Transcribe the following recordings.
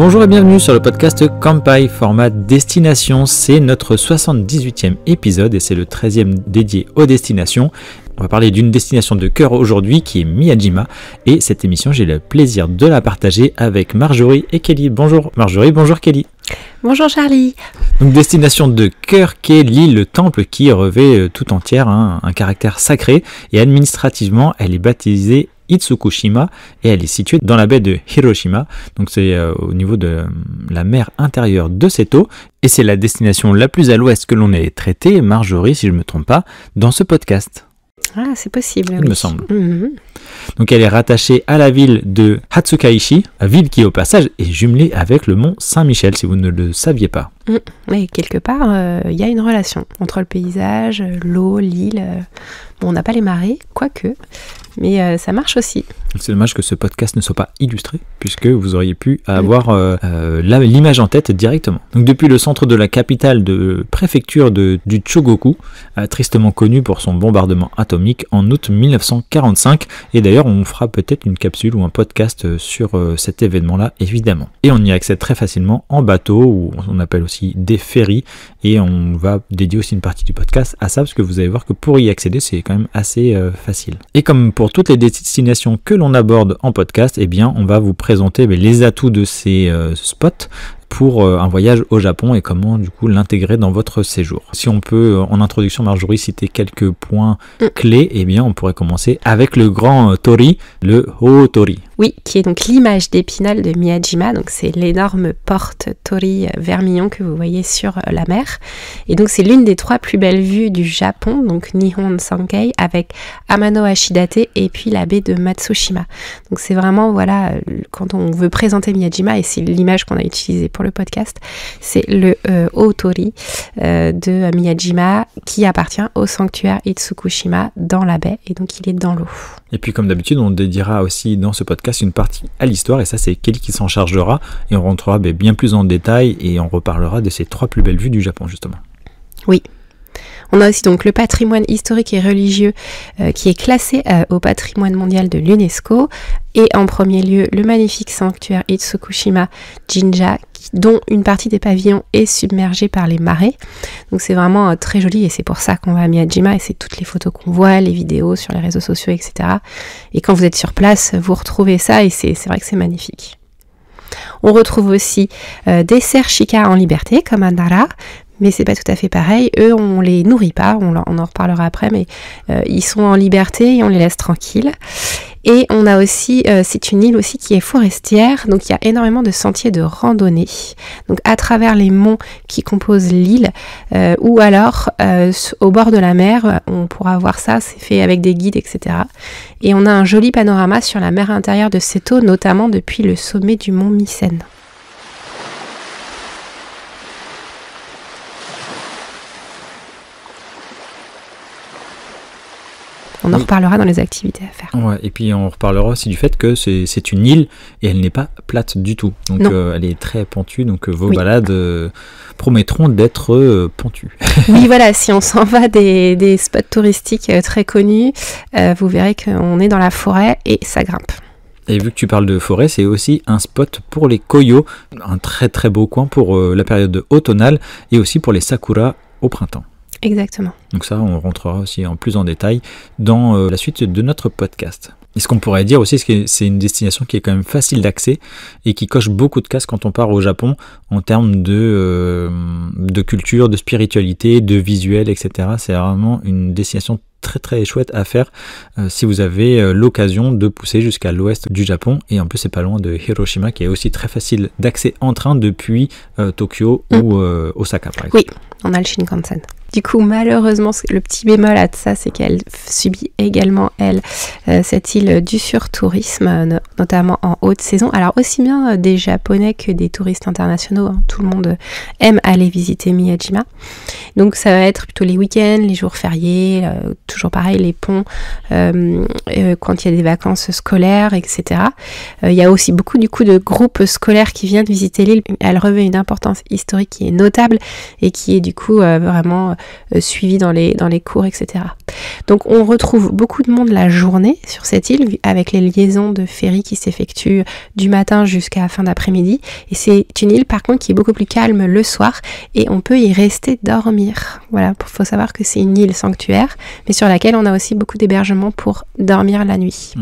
Bonjour et bienvenue sur le podcast Kampai, format destination. C'est notre 78e épisode et c'est le 13e dédié aux destinations. On va parler d'une destination de cœur aujourd'hui qui est Miyajima et cette émission j'ai le plaisir de la partager avec Marjorie et Kelly. Bonjour Marjorie, bonjour Kelly. Bonjour Charlie. Donc destination de cœur qu'est l'île Le Temple qui revêt tout entière un caractère sacré et administrativement elle est baptisée Itsukushima et elle est située dans la baie de Hiroshima, donc c'est au niveau de la mer intérieure de Seto et c'est la destination la plus à l'ouest que l'on ait traitée, Marjorie si je ne me trompe pas, dans ce podcast. Ah, c'est possible. Il me semble. Donc elle est rattachée à la ville de Hatsukaishi, la ville qui au passage est jumelée avec le mont Saint-Michel, si vous ne le saviez pas. Mais quelque part, il y a une relation entre le paysage, l'eau, l'île. Bon, on n'a pas les marées, quoique, mais ça marche aussi. C'est dommage que ce podcast ne soit pas illustré, puisque vous auriez pu avoir l'image en tête directement. Donc depuis le centre de la capitale de préfecture du Chogoku, tristement connu pour son bombardement atomique en août 1945, et d'ailleurs on fera peut-être une capsule ou un podcast sur cet événement-là, évidemment. Et on y accède très facilement en bateau, ou on appelle aussi des ferries, et on va dédier aussi une partie du podcast à ça, parce que vous allez voir que pour y accéder, c'est quand même assez facile. Et comme pour toutes les destinations que l'on aborde en podcast, eh bien, on va vous présenter les atouts de ces spots pour un voyage au Japon et comment du coup l'intégrer dans votre séjour. Si on peut en introduction, Marjorie, citer quelques points clés, eh bien on pourrait commencer avec le grand Tori, le Hō-Tori. Oui, qui est donc l'image d'Épinal de Miyajima, donc c'est l'énorme porte Tori vermillon que vous voyez sur la mer. Et donc c'est l'une des 3 plus belles vues du Japon, donc Nihon Sankei, avec Amano Ashidate et puis la baie de Matsushima. Donc c'est vraiment, voilà, quand on veut présenter Miyajima, et c'est l'image qu'on a utilisée pour le podcast, c'est le Hō-Tori de Miyajima qui appartient au sanctuaire Itsukushima dans la baie, et donc il est dans l'eau. Et puis comme d'habitude, on dédiera aussi dans ce podcast une partie à l'histoire, et ça c'est Kelly qui s'en chargera, et on rentrera bien plus en détail, et on reparlera de ces 3 plus belles vues du Japon justement. Oui. On a aussi donc le patrimoine historique et religieux qui est classé au patrimoine mondial de l'UNESCO, et en premier lieu le magnifique sanctuaire Itsukushima Jinja, dont une partie des pavillons est submergée par les marées. Donc c'est vraiment très joli, et c'est pour ça qu'on va à Miyajima, et c'est toutes les photos qu'on voit, les vidéos sur les réseaux sociaux, etc. Et quand vous êtes sur place, vous retrouvez ça, et c'est vrai que c'est magnifique. On retrouve aussi des cerfs chikas en liberté, comme à Nara, mais c'est pas tout à fait pareil. Eux, on les nourrit pas, on en reparlera après, mais ils sont en liberté et on les laisse tranquilles. Et on a aussi, c'est une île aussi qui est forestière, donc il y a énormément de sentiers de randonnée, donc à travers les monts qui composent l'île, ou alors au bord de la mer, on pourra voir ça, c'est fait avec des guides, etc. Et on a un joli panorama sur la mer intérieure de Seto, notamment depuis le sommet du mont Mysen. On en reparlera dans les activités à faire. Ouais, et puis on reparlera aussi du fait que c'est une île et elle n'est pas plate du tout. Donc elle est très pentue, donc vos balades promettront d'être pentues. Oui, voilà, si on s'en va des spots touristiques très connus, vous verrez qu'on est dans la forêt et ça grimpe. Et vu que tu parles de forêt, c'est aussi un spot pour les koyo, un très très beau coin pour la période automnale et aussi pour les sakura au printemps. Exactement. Donc ça, on rentrera aussi en plus en détail dans la suite de notre podcast. Et ce qu'on pourrait dire aussi, c'est que c'est une destination qui est quand même facile d'accès et qui coche beaucoup de cases quand on part au Japon en termes de culture, de spiritualité, de visuel, etc. C'est vraiment une destination très très chouette à faire si vous avez l'occasion de pousser jusqu'à l'ouest du Japon, et en plus c'est pas loin de Hiroshima qui est aussi très facile d'accès en train depuis Tokyo ou Osaka par exemple. Oui, on a le Shinkansen. Du coup, malheureusement, le petit bémol à ça, c'est qu'elle subit également, elle, cette île du surtourisme, notamment en haute saison. Alors, aussi bien des Japonais que des touristes internationaux, hein, tout le monde aime aller visiter Miyajima. Donc, ça va être plutôt les week-ends, les jours fériés, toujours pareil, les ponts, quand il y a des vacances scolaires, etc. Il y a aussi beaucoup, du coup, de groupes scolaires qui viennent visiter l'île. Elle revêt une importance historique qui est notable et qui est, du coup, vraiment suivi dans les cours, etc. Donc on retrouve beaucoup de monde la journée sur cette île avec les liaisons de ferry qui s'effectuent du matin jusqu'à fin d'après-midi. Et c'est une île par contre qui est beaucoup plus calme le soir et on peut y rester dormir. Voilà, il faut savoir que c'est une île sanctuaire mais sur laquelle on a aussi beaucoup d'hébergements pour dormir la nuit.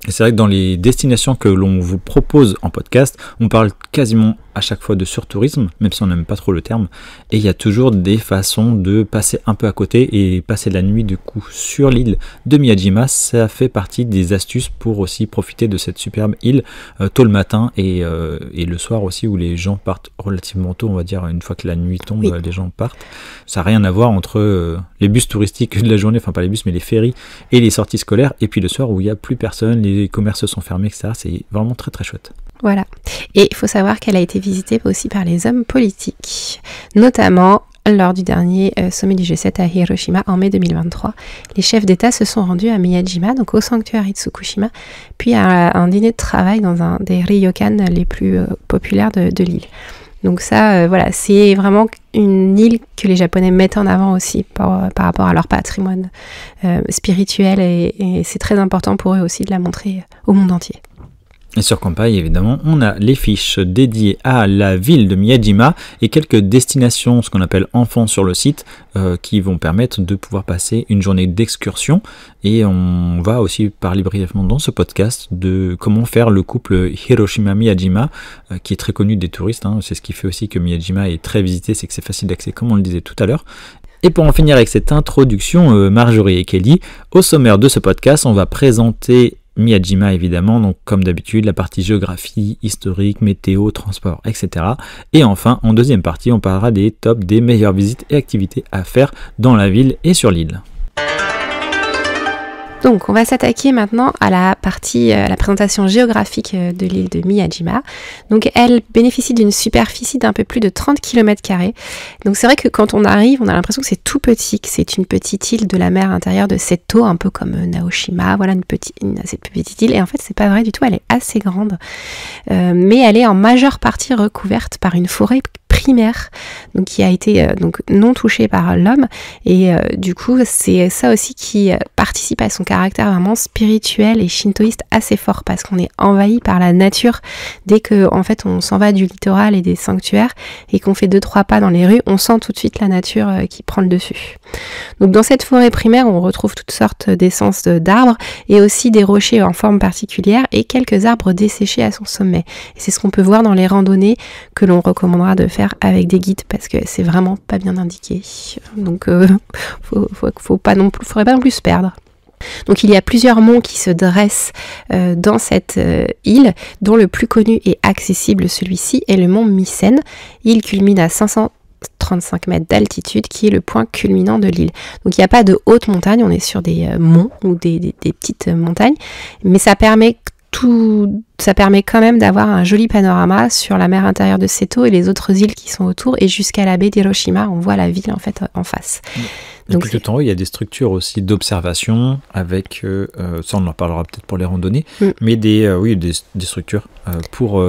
Et c'est vrai que dans les destinations que l'on vous propose en podcast, on parle quasiment à chaque fois de surtourisme, même si on n'aime pas trop le terme, et il y a toujours des façons de passer un peu à côté et passer la nuit du coup sur l'île de Miyajima. Ça fait partie des astuces pour aussi profiter de cette superbe île tôt le matin et le soir aussi où les gens partent relativement tôt, on va dire une fois que la nuit tombe, oui. Les gens partent. Ça n'a rien à voir entre les bus touristiques de la journée, enfin pas les bus mais les ferries et les sorties scolaires, et puis le soir où il n'y a plus personne, les commerces sont fermés, etc. C'est vraiment très très chouette. Voilà. Et il faut savoir qu'elle a été visitée aussi par les hommes politiques, notamment lors du dernier sommet du G7 à Hiroshima en mai 2023. Les chefs d'État se sont rendus à Miyajima, donc au sanctuaire Itsukushima, puis à un dîner de travail dans un des ryokan les plus populaires de l'île. Donc ça, voilà, c'est vraiment une île que les Japonais mettent en avant aussi par rapport à leur patrimoine spirituel et c'est très important pour eux aussi de la montrer au monde entier. Et sur Kanpai, évidemment, on a les fiches dédiées à la ville de Miyajima et quelques destinations, ce qu'on appelle enfants sur le site, qui vont permettre de pouvoir passer une journée d'excursion. Et on va aussi parler brièvement dans ce podcast de comment faire le couple Hiroshima-Miyajima, qui est très connu des touristes. C'est ce qui fait aussi que Miyajima est très visité, c'est que c'est facile d'accès, comme on le disait tout à l'heure. Et pour en finir avec cette introduction, Marjorie et Kelly, au sommaire de ce podcast, on va présenter Miyajima évidemment, donc comme d'habitude la partie géographie, historique, météo, transport, etc. Et enfin en deuxième partie on parlera des tops des meilleures visites et activités à faire dans la ville et sur l'île. Donc on va s'attaquer maintenant à la partie, la présentation géographique de l'île de Miyajima. Donc elle bénéficie d'une superficie d'un peu plus de 30 km². Donc c'est vrai que quand on arrive, on a l'impression que c'est tout petit, que c'est une petite île de la mer intérieure de Seto, un peu comme Naoshima, voilà une assez petite île. Et en fait c'est pas vrai du tout, elle est assez grande. Mais elle est en majeure partie recouverte par une forêt primaire, donc qui a été donc non touchée par l'homme et du coup c'est ça aussi qui participe à son caractère vraiment spirituel et shintoïste assez fort parce qu'on est envahi par la nature dès que en fait on s'en va du littoral et des sanctuaires et qu'on fait 2-3 pas dans les rues, on sent tout de suite la nature qui prend le dessus. Donc dans cette forêt primaire on retrouve toutes sortes d'essences d'arbres et aussi des rochers en forme particulière et quelques arbres desséchés à son sommet. Et c'est ce qu'on peut voir dans les randonnées que l'on recommandera de faire avec des guides parce que c'est vraiment pas bien indiqué. Donc faudrait pas non plus se perdre. Donc il y a plusieurs monts qui se dressent dans cette île, dont le plus connu et accessible celui-ci est le mont Misen. Il culmine à 535 mètres d'altitude, qui est le point culminant de l'île. Donc il n'y a pas de haute montagne, on est sur des monts ou des petites montagnes, mais ça permet quand même d'avoir un joli panorama sur la mer intérieure de Seto et les autres îles qui sont autour et jusqu'à la baie d'Hiroshima, on voit la ville en fait en face. Donc tout en haut, il y a des structures aussi d'observation avec, ça on en parlera peut-être pour les randonnées, mais des structures pour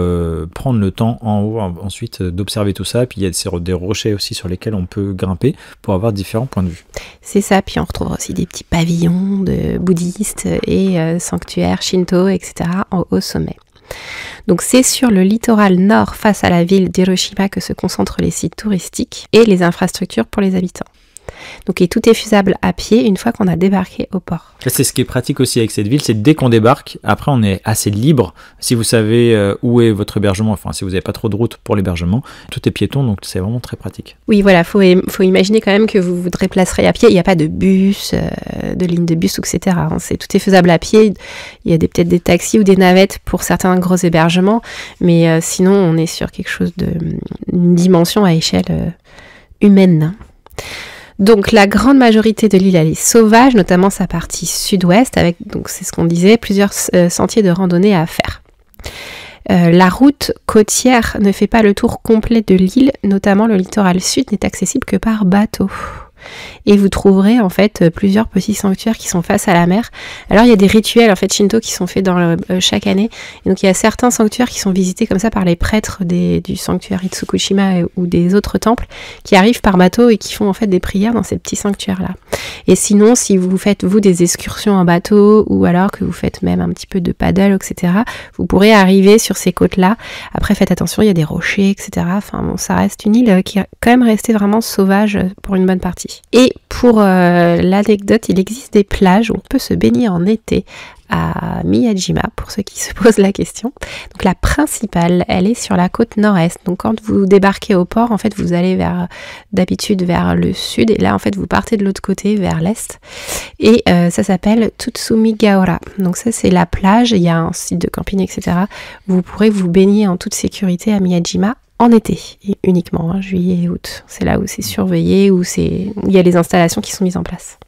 prendre le temps en haut ensuite d'observer tout ça. Puis il y a des rochers aussi sur lesquels on peut grimper pour avoir différents points de vue. C'est ça, puis on retrouve aussi des petits pavillons de bouddhistes et sanctuaires shinto, etc. au sommet. Donc c'est sur le littoral nord face à la ville d'Hiroshima que se concentrent les sites touristiques et les infrastructures pour les habitants. Donc et tout est faisable à pied une fois qu'on a débarqué au port. C'est ce qui est pratique aussi avec cette ville, c'est dès qu'on débarque, après on est assez libre. Si vous savez où est votre hébergement, enfin si vous n'avez pas trop de route pour l'hébergement, tout est piéton, donc c'est vraiment très pratique. Oui voilà, faut imaginer quand même que vous vous déplacerez à pied, il n'y a pas de bus, de ligne de bus, etc. Tout est faisable à pied, il y a peut-être des taxis ou des navettes pour certains gros hébergements, mais sinon on est sur quelque chose d'une dimension à échelle humaine. Donc la grande majorité de l'île elle est sauvage, notamment sa partie sud-ouest, avec, donc c'est ce qu'on disait, plusieurs sentiers de randonnée à faire. La route côtière ne fait pas le tour complet de l'île, notamment le littoral sud n'est accessible que par bateau. Et vous trouverez en fait plusieurs petits sanctuaires qui sont face à la mer. Alors il y a des rituels en fait shinto qui sont faits chaque année. Et donc il y a certains sanctuaires qui sont visités comme ça par les prêtres du sanctuaire Itsukushima ou des autres temples qui arrivent par bateau et qui font en fait des prières dans ces petits sanctuaires là. Et sinon, si vous faites, vous, des excursions en bateau, ou alors que vous faites même un petit peu de paddle, etc., vous pourrez arriver sur ces côtes-là. Après, faites attention, il y a des rochers, etc. Enfin bon, ça reste une île qui est quand même restée vraiment sauvage pour une bonne partie. Et pour l'anecdote, il existe des plages où on peut se baigner en été à Miyajima, pour ceux qui se posent la question. Donc la principale, elle est sur la côte nord-est. Donc quand vous débarquez au port, en fait, vous allez d'habitude vers le sud, et là, en fait, vous partez de l'autre côté, vers l'est. Et ça s'appelle Tutsumigaora. Donc ça, c'est la plage, il y a un site de camping, etc. Vous pourrez vous baigner en toute sécurité à Miyajima en été, et uniquement, juillet et août. C'est là où c'est surveillé, où il y a les installations qui sont mises en place.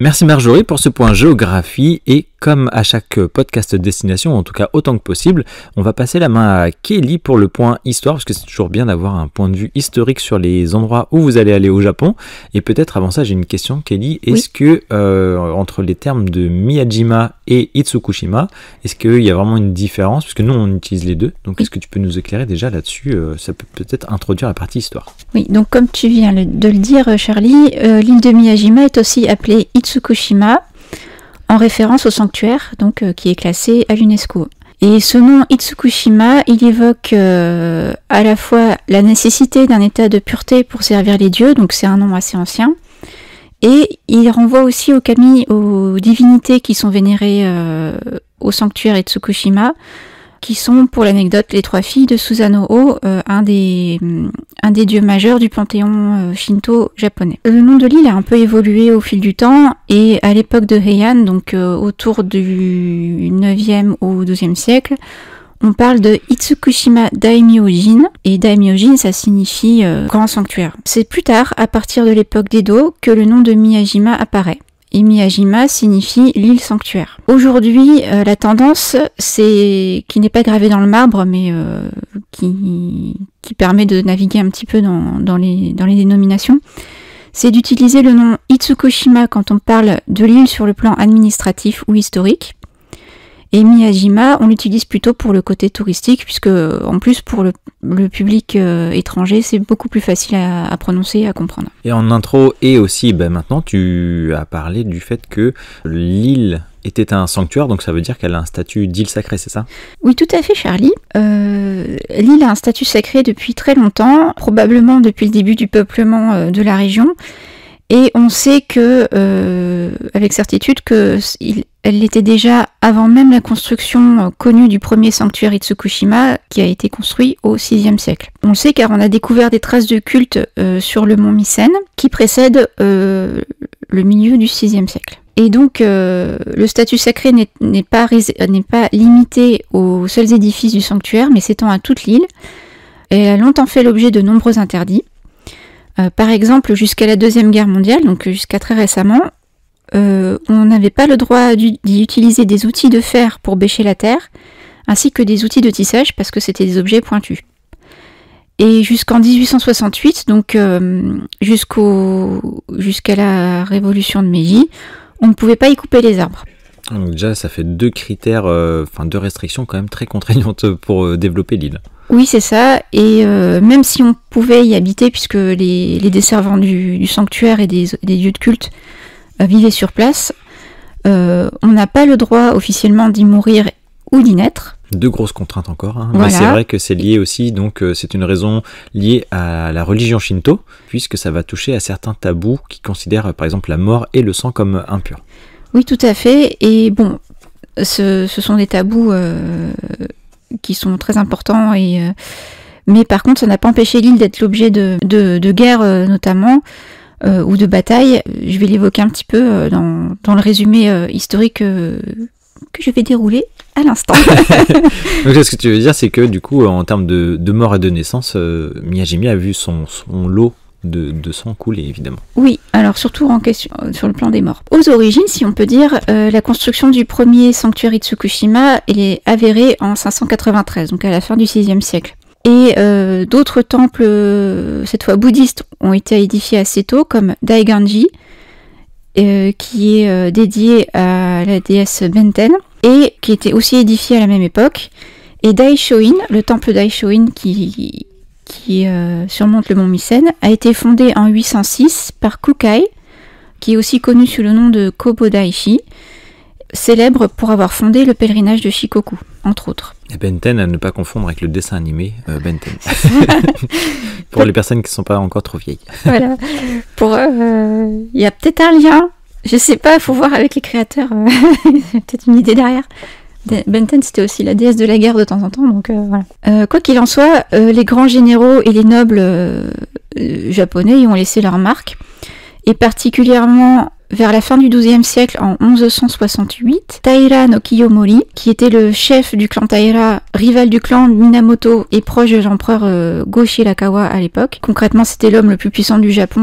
Merci Marjorie pour ce point géographie, et comme à chaque podcast destination, en tout cas autant que possible, on va passer la main à Kelly pour le point histoire, parce que c'est toujours bien d'avoir un point de vue historique sur les endroits où vous allez aller au Japon. Et peut-être avant ça, j'ai une question, Kelly. Est-ce que entre les termes de Miyajima et Itsukushima, est-ce qu'il y a vraiment une différence? Puisque nous, on utilise les deux. Donc, est-ce que tu peux nous éclairer déjà là-dessus? Ça peut peut-être introduire la partie histoire. Oui, donc comme tu viens de le dire, Charlie, l'île de Miyajima est aussi appelée Itsukushima, en référence au sanctuaire, donc qui est classé à l'UNESCO. Et ce nom Itsukushima, il évoque à la fois la nécessité d'un état de pureté pour servir les dieux, donc c'est un nom assez ancien, et il renvoie aussi aux divinités qui sont vénérées au sanctuaire Itsukushima, qui sont, pour l'anecdote, les 3 filles de Susanoo, un des dieux majeurs du panthéon shinto japonais. Le nom de l'île a un peu évolué au fil du temps, et à l'époque de Heian, donc autour du 9e au 12e siècle, on parle de Itsukushima Daimyojin, et Daimyojin, ça signifie grand sanctuaire. C'est plus tard, à partir de l'époque d'Edo, que le nom de Miyajima apparaît. Et Miyajima signifie l'île sanctuaire. Aujourd'hui, la tendance, qui n'est pas gravée dans le marbre, mais qui permet de naviguer un petit peu dans les dénominations, c'est d'utiliser le nom Itsukushima quand on parle de l'île sur le plan administratif ou historique. Et Miyajima, on l'utilise plutôt pour le côté touristique, puisque en plus pour le public étranger, c'est beaucoup plus facile à prononcer et à comprendre. Et en intro, et aussi maintenant, tu as parlé du fait que l'île était un sanctuaire, donc ça veut dire qu'elle a un statut d'île sacrée, c'est ça? Oui, tout à fait, Charlie. L'île a un statut sacré depuis très longtemps, probablement depuis le début du peuplement de la région. Et on sait avec certitude elle l'était déjà avant même la construction connue du premier sanctuaire Itsukushima, qui a été construit au VIe siècle. On le sait car on a découvert des traces de culte sur le mont Mycène, qui précèdent le milieu du VIe siècle. Et donc, le statut sacré n'est pas limité aux seuls édifices du sanctuaire, mais s'étend à toute l'île. Elle a longtemps fait l'objet de nombreux interdits. Par exemple, jusqu'à la Deuxième Guerre mondiale, donc jusqu'à très récemment, on n'avait pas le droit d'y utiliser des outils de fer pour bêcher la terre, ainsi que des outils de tissage, parce que c'était des objets pointus. Et jusqu'en 1868, donc jusqu'à la révolution de Meiji, on ne pouvait pas y couper les arbres. Donc déjà, ça fait 2 critères, 2 restrictions quand même très contraignantes pour développer l'île. Oui, c'est ça, et même si on pouvait y habiter, puisque les desservants du sanctuaire et des lieux de culte vivaient sur place, on n'a pas le droit officiellement d'y mourir ou d'y naître. 2 grosses contraintes encore, hein. Voilà. Mais c'est vrai que c'est lié aussi, donc c'est une raison liée à la religion shinto, puisque ça va toucher à certains tabous qui considèrent par exemple la mort et le sang comme impurs. Oui, tout à fait, et bon, ce sont des tabous qui sont très importants, mais par contre ça n'a pas empêché l'île d'être l'objet de guerres notamment, ou de batailles. Je vais l'évoquer un petit peu dans le résumé historique que je vais dérouler à l'instant. Donc ce que tu veux dire, c'est que du coup en termes de mort et de naissance, Miyajima a vu son lot de sang couler, évidemment. Oui, alors surtout en question sur le plan des morts. Aux origines, si on peut dire, la construction du premier sanctuaire Itsukushima est avérée en 593, donc à la fin du VIe siècle. Et d'autres temples, cette fois bouddhistes, ont été édifiés assez tôt, comme Daiganji, qui est dédié à la déesse Benten, et qui était aussi édifié à la même époque. Et Daishoin, le temple Daishoin qui surmonte le mont Mycène, a été fondé en 806 par Kukai, qui est aussi connu sous le nom de Kobodaishi, célèbre pour avoir fondé le pèlerinage de Shikoku, entre autres. Et Benten, à ne pas confondre avec le dessin animé Benten. Pour les personnes qui ne sont pas encore trop vieilles. Voilà. Il y a peut-être un lien, je sais pas, il faut voir avec les créateurs, il y a peut-être une idée derrière. Benten, c'était aussi la déesse de la guerre de temps en temps, donc voilà. Quoi qu'il en soit, les grands généraux et les nobles japonais y ont laissé leur marque, et particulièrement vers la fin du XIIe siècle, en 1168, Taira no Kiyomori, qui était le chef du clan Taira, rival du clan Minamoto et proche de l'empereur Go-Shirakawa à l'époque. Concrètement, c'était l'homme le plus puissant du Japon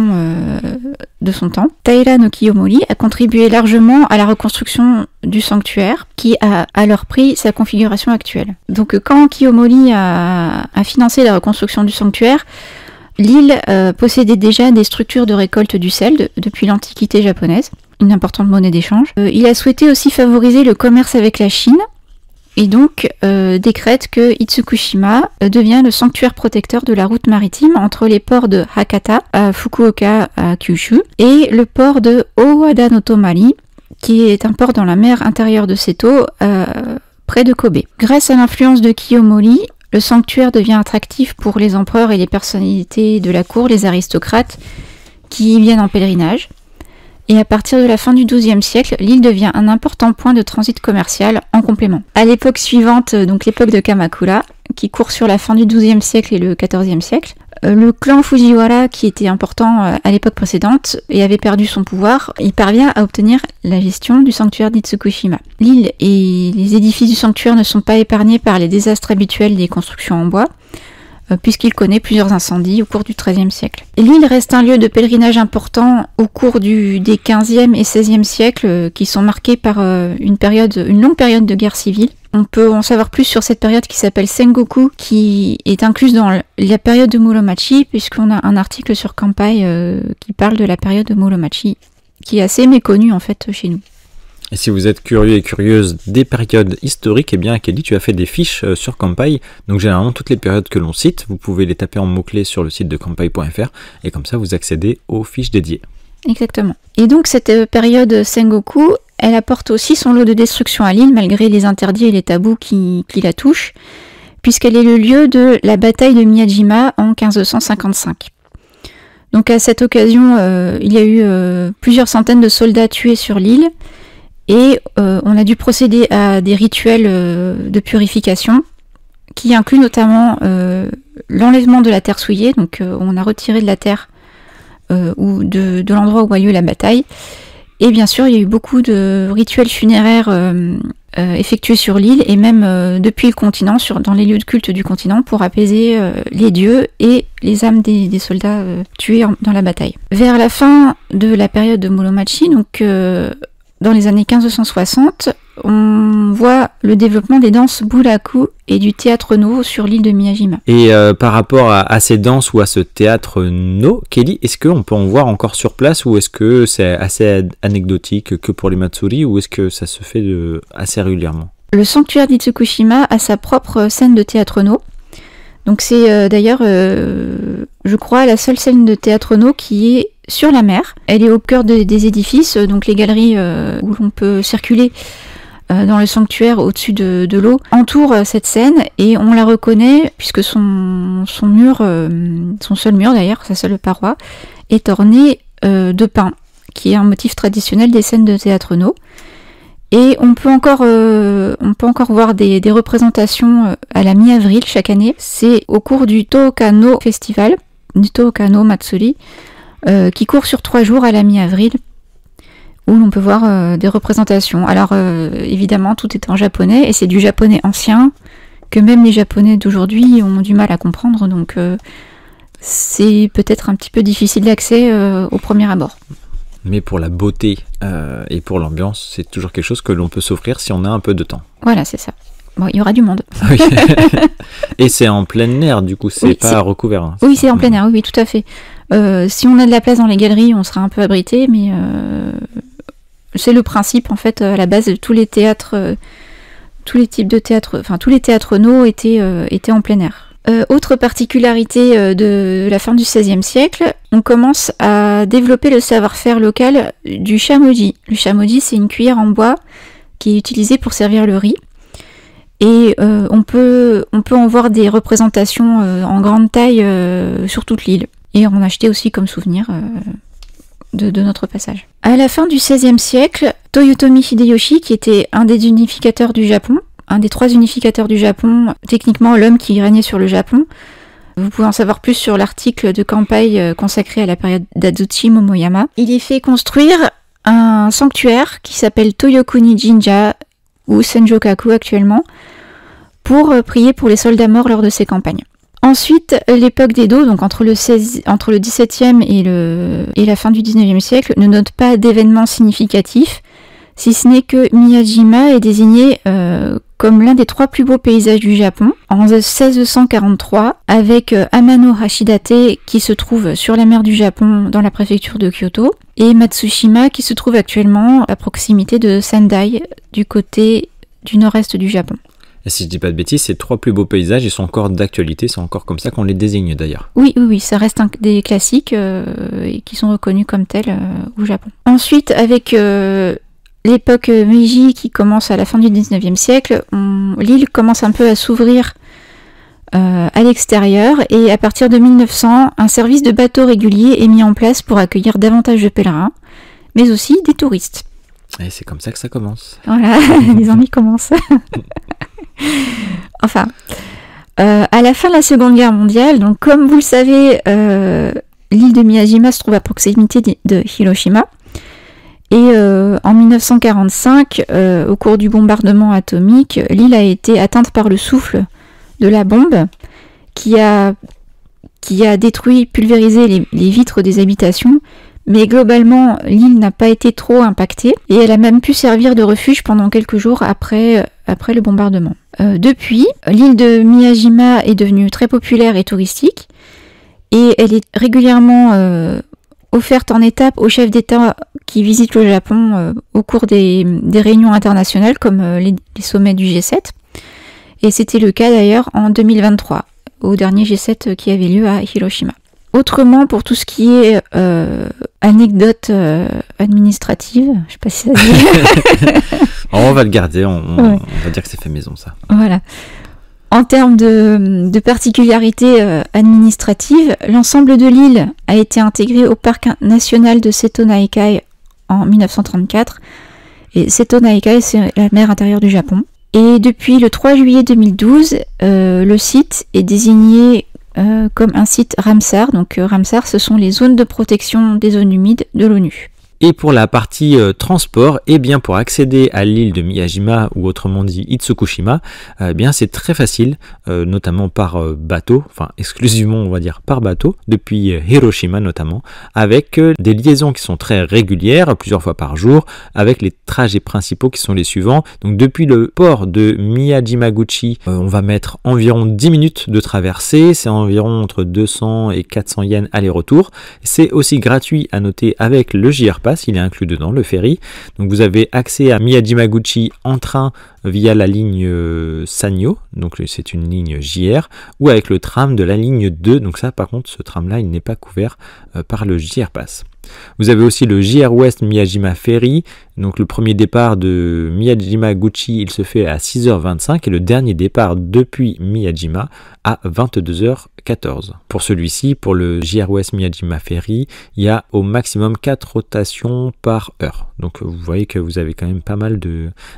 de son temps. Taira no Kiyomori a contribué largement à la reconstruction du sanctuaire, qui a alors pris sa configuration actuelle. Donc quand Kiyomori a financé la reconstruction du sanctuaire, l'île possédait déjà des structures de récolte du sel depuis l'Antiquité japonaise, une importante monnaie d'échange. Il a souhaité aussi favoriser le commerce avec la Chine, et donc décrète que Itsukushima devient le sanctuaire protecteur de la route maritime entre les ports de Hakata, à Fukuoka, à Kyushu, et le port de Owada no Tomari, qui est un port dans la mer intérieure de Seto, près de Kobe. Grâce à l'influence de Kiyomori, le sanctuaire devient attractif pour les empereurs et les personnalités de la cour, les aristocrates, qui y viennent en pèlerinage. Et à partir de la fin du XIIe siècle, l'île devient un important point de transit commercial en complément. À l'époque suivante, donc l'époque de Kamakura, qui court sur la fin du XIIe siècle et le XIVe siècle, le clan Fujiwara, qui était important à l'époque précédente et avait perdu son pouvoir, il parvient à obtenir la gestion du sanctuaire d'Itsukushima. L'île et les édifices du sanctuaire ne sont pas épargnés par les désastres habituels des constructions en bois, puisqu'il connaît plusieurs incendies au cours du XIIIe siècle. L'île reste un lieu de pèlerinage important au cours des XVe et XVIe siècles, qui sont marqués par une longue période de guerre civile. On peut en savoir plus sur cette période qui s'appelle Sengoku, qui est incluse dans la période de Muromachi, puisqu'on a un article sur Kanpai qui parle de la période de Muromachi, qui est assez méconnue en fait chez nous. Et si vous êtes curieux et curieuse des périodes historiques, eh bien Kelly, tu as fait des fiches sur Kanpai. Donc généralement toutes les périodes que l'on cite, vous pouvez les taper en mots-clés sur le site de kanpai.fr et comme ça vous accédez aux fiches dédiées. Exactement. Et donc cette période Sengoku, elle apporte aussi son lot de destruction à l'île, malgré les interdits et les tabous qui la touchent, puisqu'elle est le lieu de la bataille de Miyajima en 1555. Donc à cette occasion, il y a eu plusieurs centaines de soldats tués sur l'île, et on a dû procéder à des rituels de purification, qui incluent notamment l'enlèvement de la terre souillée, donc on a retiré de la terre ou de l'endroit où a lieu la bataille. Et bien sûr, il y a eu beaucoup de rituels funéraires effectués sur l'île et même depuis le continent, dans les lieux de culte du continent, pour apaiser les dieux et les âmes des soldats tués dans la bataille. Vers la fin de la période de Muromachi, donc dans les années 1560, on voit le développement des danses buraku et du théâtre no sur l'île de Miyajima. Et par rapport à ces danses ou à ce théâtre no, Kelly, est-ce qu'on peut en voir encore sur place ou est-ce que c'est assez anecdotique que pour les Matsuri ou est-ce que ça se fait assez régulièrement? Le sanctuaire d'Itsukushima a sa propre scène de théâtre no. Donc c'est d'ailleurs, je crois, la seule scène de théâtre no qui est sur la mer. Elle est au cœur des édifices, donc les galeries où l'on peut circuler dans le sanctuaire au-dessus de l'eau entoure cette scène et on la reconnaît puisque son mur, son seul mur d'ailleurs, sa seule paroi, est orné de pin, qui est un motif traditionnel des scènes de théâtre no. Et on peut encore voir des représentations à la mi-avril chaque année. C'est au cours du Touka no Festival, du Touka no Matsuri, qui court sur 3 jours à la mi-avril, où l'on peut voir des représentations. Alors évidemment tout est en japonais, et c'est du japonais ancien, que même les japonais d'aujourd'hui ont du mal à comprendre, donc c'est peut-être un petit peu difficile d'accès au premier abord. Mais pour la beauté et pour l'ambiance, c'est toujours quelque chose que l'on peut s'offrir si on a un peu de temps. Voilà, c'est ça. Bon, il y aura du monde. Oui. Et c'est en plein air, du coup, c'est pas recouvert. Hein, oui, c'est en plein air, oui, tout à fait. Si on a de la place dans les galeries, on sera un peu abrité, mais c'est le principe, en fait, à la base de tous les théâtres, tous les types de théâtres, enfin, tous les théâtres no étaient en plein air. Autre particularité de la fin du XVIe siècle, on commence à développer le savoir-faire local du shamoji. Le shamoji, c'est une cuillère en bois qui est utilisée pour servir le riz. Et on peut en voir des représentations en grande taille sur toute l'île. Et en acheter aussi comme souvenir de notre passage. À la fin du XVIe siècle, Toyotomi Hideyoshi, qui était un des unificateurs du Japon, un des 3 unificateurs du Japon, techniquement l'homme qui régnait sur le Japon. Vous pouvez en savoir plus sur l'article de Kanpai consacré à la période d'Azuchi Momoyama. Il y fait construire un sanctuaire qui s'appelle Toyokuni Jinja, ou Senjokaku actuellement, pour prier pour les soldats morts lors de ces campagnes. Ensuite, l'époque d'Edo, donc entre le XVIIe et la fin du XIXe siècle, ne note pas d'événements significatifs, si ce n'est que Miyajima est désigné comme l'un des 3 plus beaux paysages du Japon en 1643, avec Amano Hashidate qui se trouve sur la mer du Japon dans la préfecture de Kyoto, et Matsushima qui se trouve actuellement à proximité de Sendai, du côté du nord-est du Japon. Et si je dis pas de bêtises, ces 3 plus beaux paysages, ils sont encore d'actualité, c'est encore comme ça qu'on les désigne d'ailleurs. Oui, ça reste des classiques et qui sont reconnus comme tels au Japon. Ensuite, avec l'époque Meiji qui commence à la fin du 19e siècle, l'île commence un peu à s'ouvrir à l'extérieur, et à partir de 1900, un service de bateaux régulier est mis en place pour accueillir davantage de pèlerins, mais aussi des touristes. Et c'est comme ça que ça commence. Voilà, les ennuis commencent. Enfin, à la fin de la Seconde Guerre mondiale, donc comme vous le savez, l'île de Miyajima se trouve à proximité de Hiroshima. Et en 1945, au cours du bombardement atomique, l'île a été atteinte par le souffle de la bombe qui a détruit, pulvérisé les vitres des habitations. Mais globalement, l'île n'a pas été trop impactée et elle a même pu servir de refuge pendant quelques jours après le bombardement. Depuis, l'île de Miyajima est devenue très populaire et touristique, et elle est régulièrement offerte en étapes aux chefs d'État qui visitent le Japon au cours des réunions internationales comme les sommets du G7. Et c'était le cas d'ailleurs en 2023, au dernier G7 qui avait lieu à Hiroshima. Autrement, pour tout ce qui est anecdote administrative, je sais pas si ça se dit. On va le garder, on va dire que c'est fait maison ça. Voilà. En termes de particularités administratives, l'ensemble de l'île a été intégré au parc national de Seto Naikai en 1934. Et Seto Naikai, c'est la mer intérieure du Japon. Et depuis le 3 juillet 2012, le site est désigné comme un site Ramsar. Donc Ramsar, ce sont les zones de protection des zones humides de l'ONU. Et pour la partie transport, eh bien pour accéder à l'île de Miyajima, ou autrement dit Itsukushima, eh bien c'est très facile, notamment par bateau, enfin exclusivement on va dire par bateau, depuis Hiroshima notamment, avec des liaisons qui sont très régulières, plusieurs fois par jour, avec les trajets principaux qui sont les suivants. Donc depuis le port de Miyajimaguchi, on va mettre environ 10 minutes de traversée, c'est environ entre 200 et 400 yens aller-retour. C'est aussi gratuit à noter avec le JR Pass, il est inclus dedans, le ferry. Donc vous avez accès à Miyajimaguchi en train via la ligne Sanyo, donc c'est une ligne JR, ou avec le tram de la ligne 2. Donc ça par contre, ce tram là il n'est pas couvert par le JR Pass. Vous avez aussi le JR West Miyajima Ferry, donc le premier départ de Miyajimaguchi il se fait à 6h25 et le dernier départ depuis Miyajima à 22h14. Pour celui-ci, pour le JR West Miyajima Ferry, il y a au maximum 4 rotations par heure. Donc vous voyez que vous avez quand même pas mal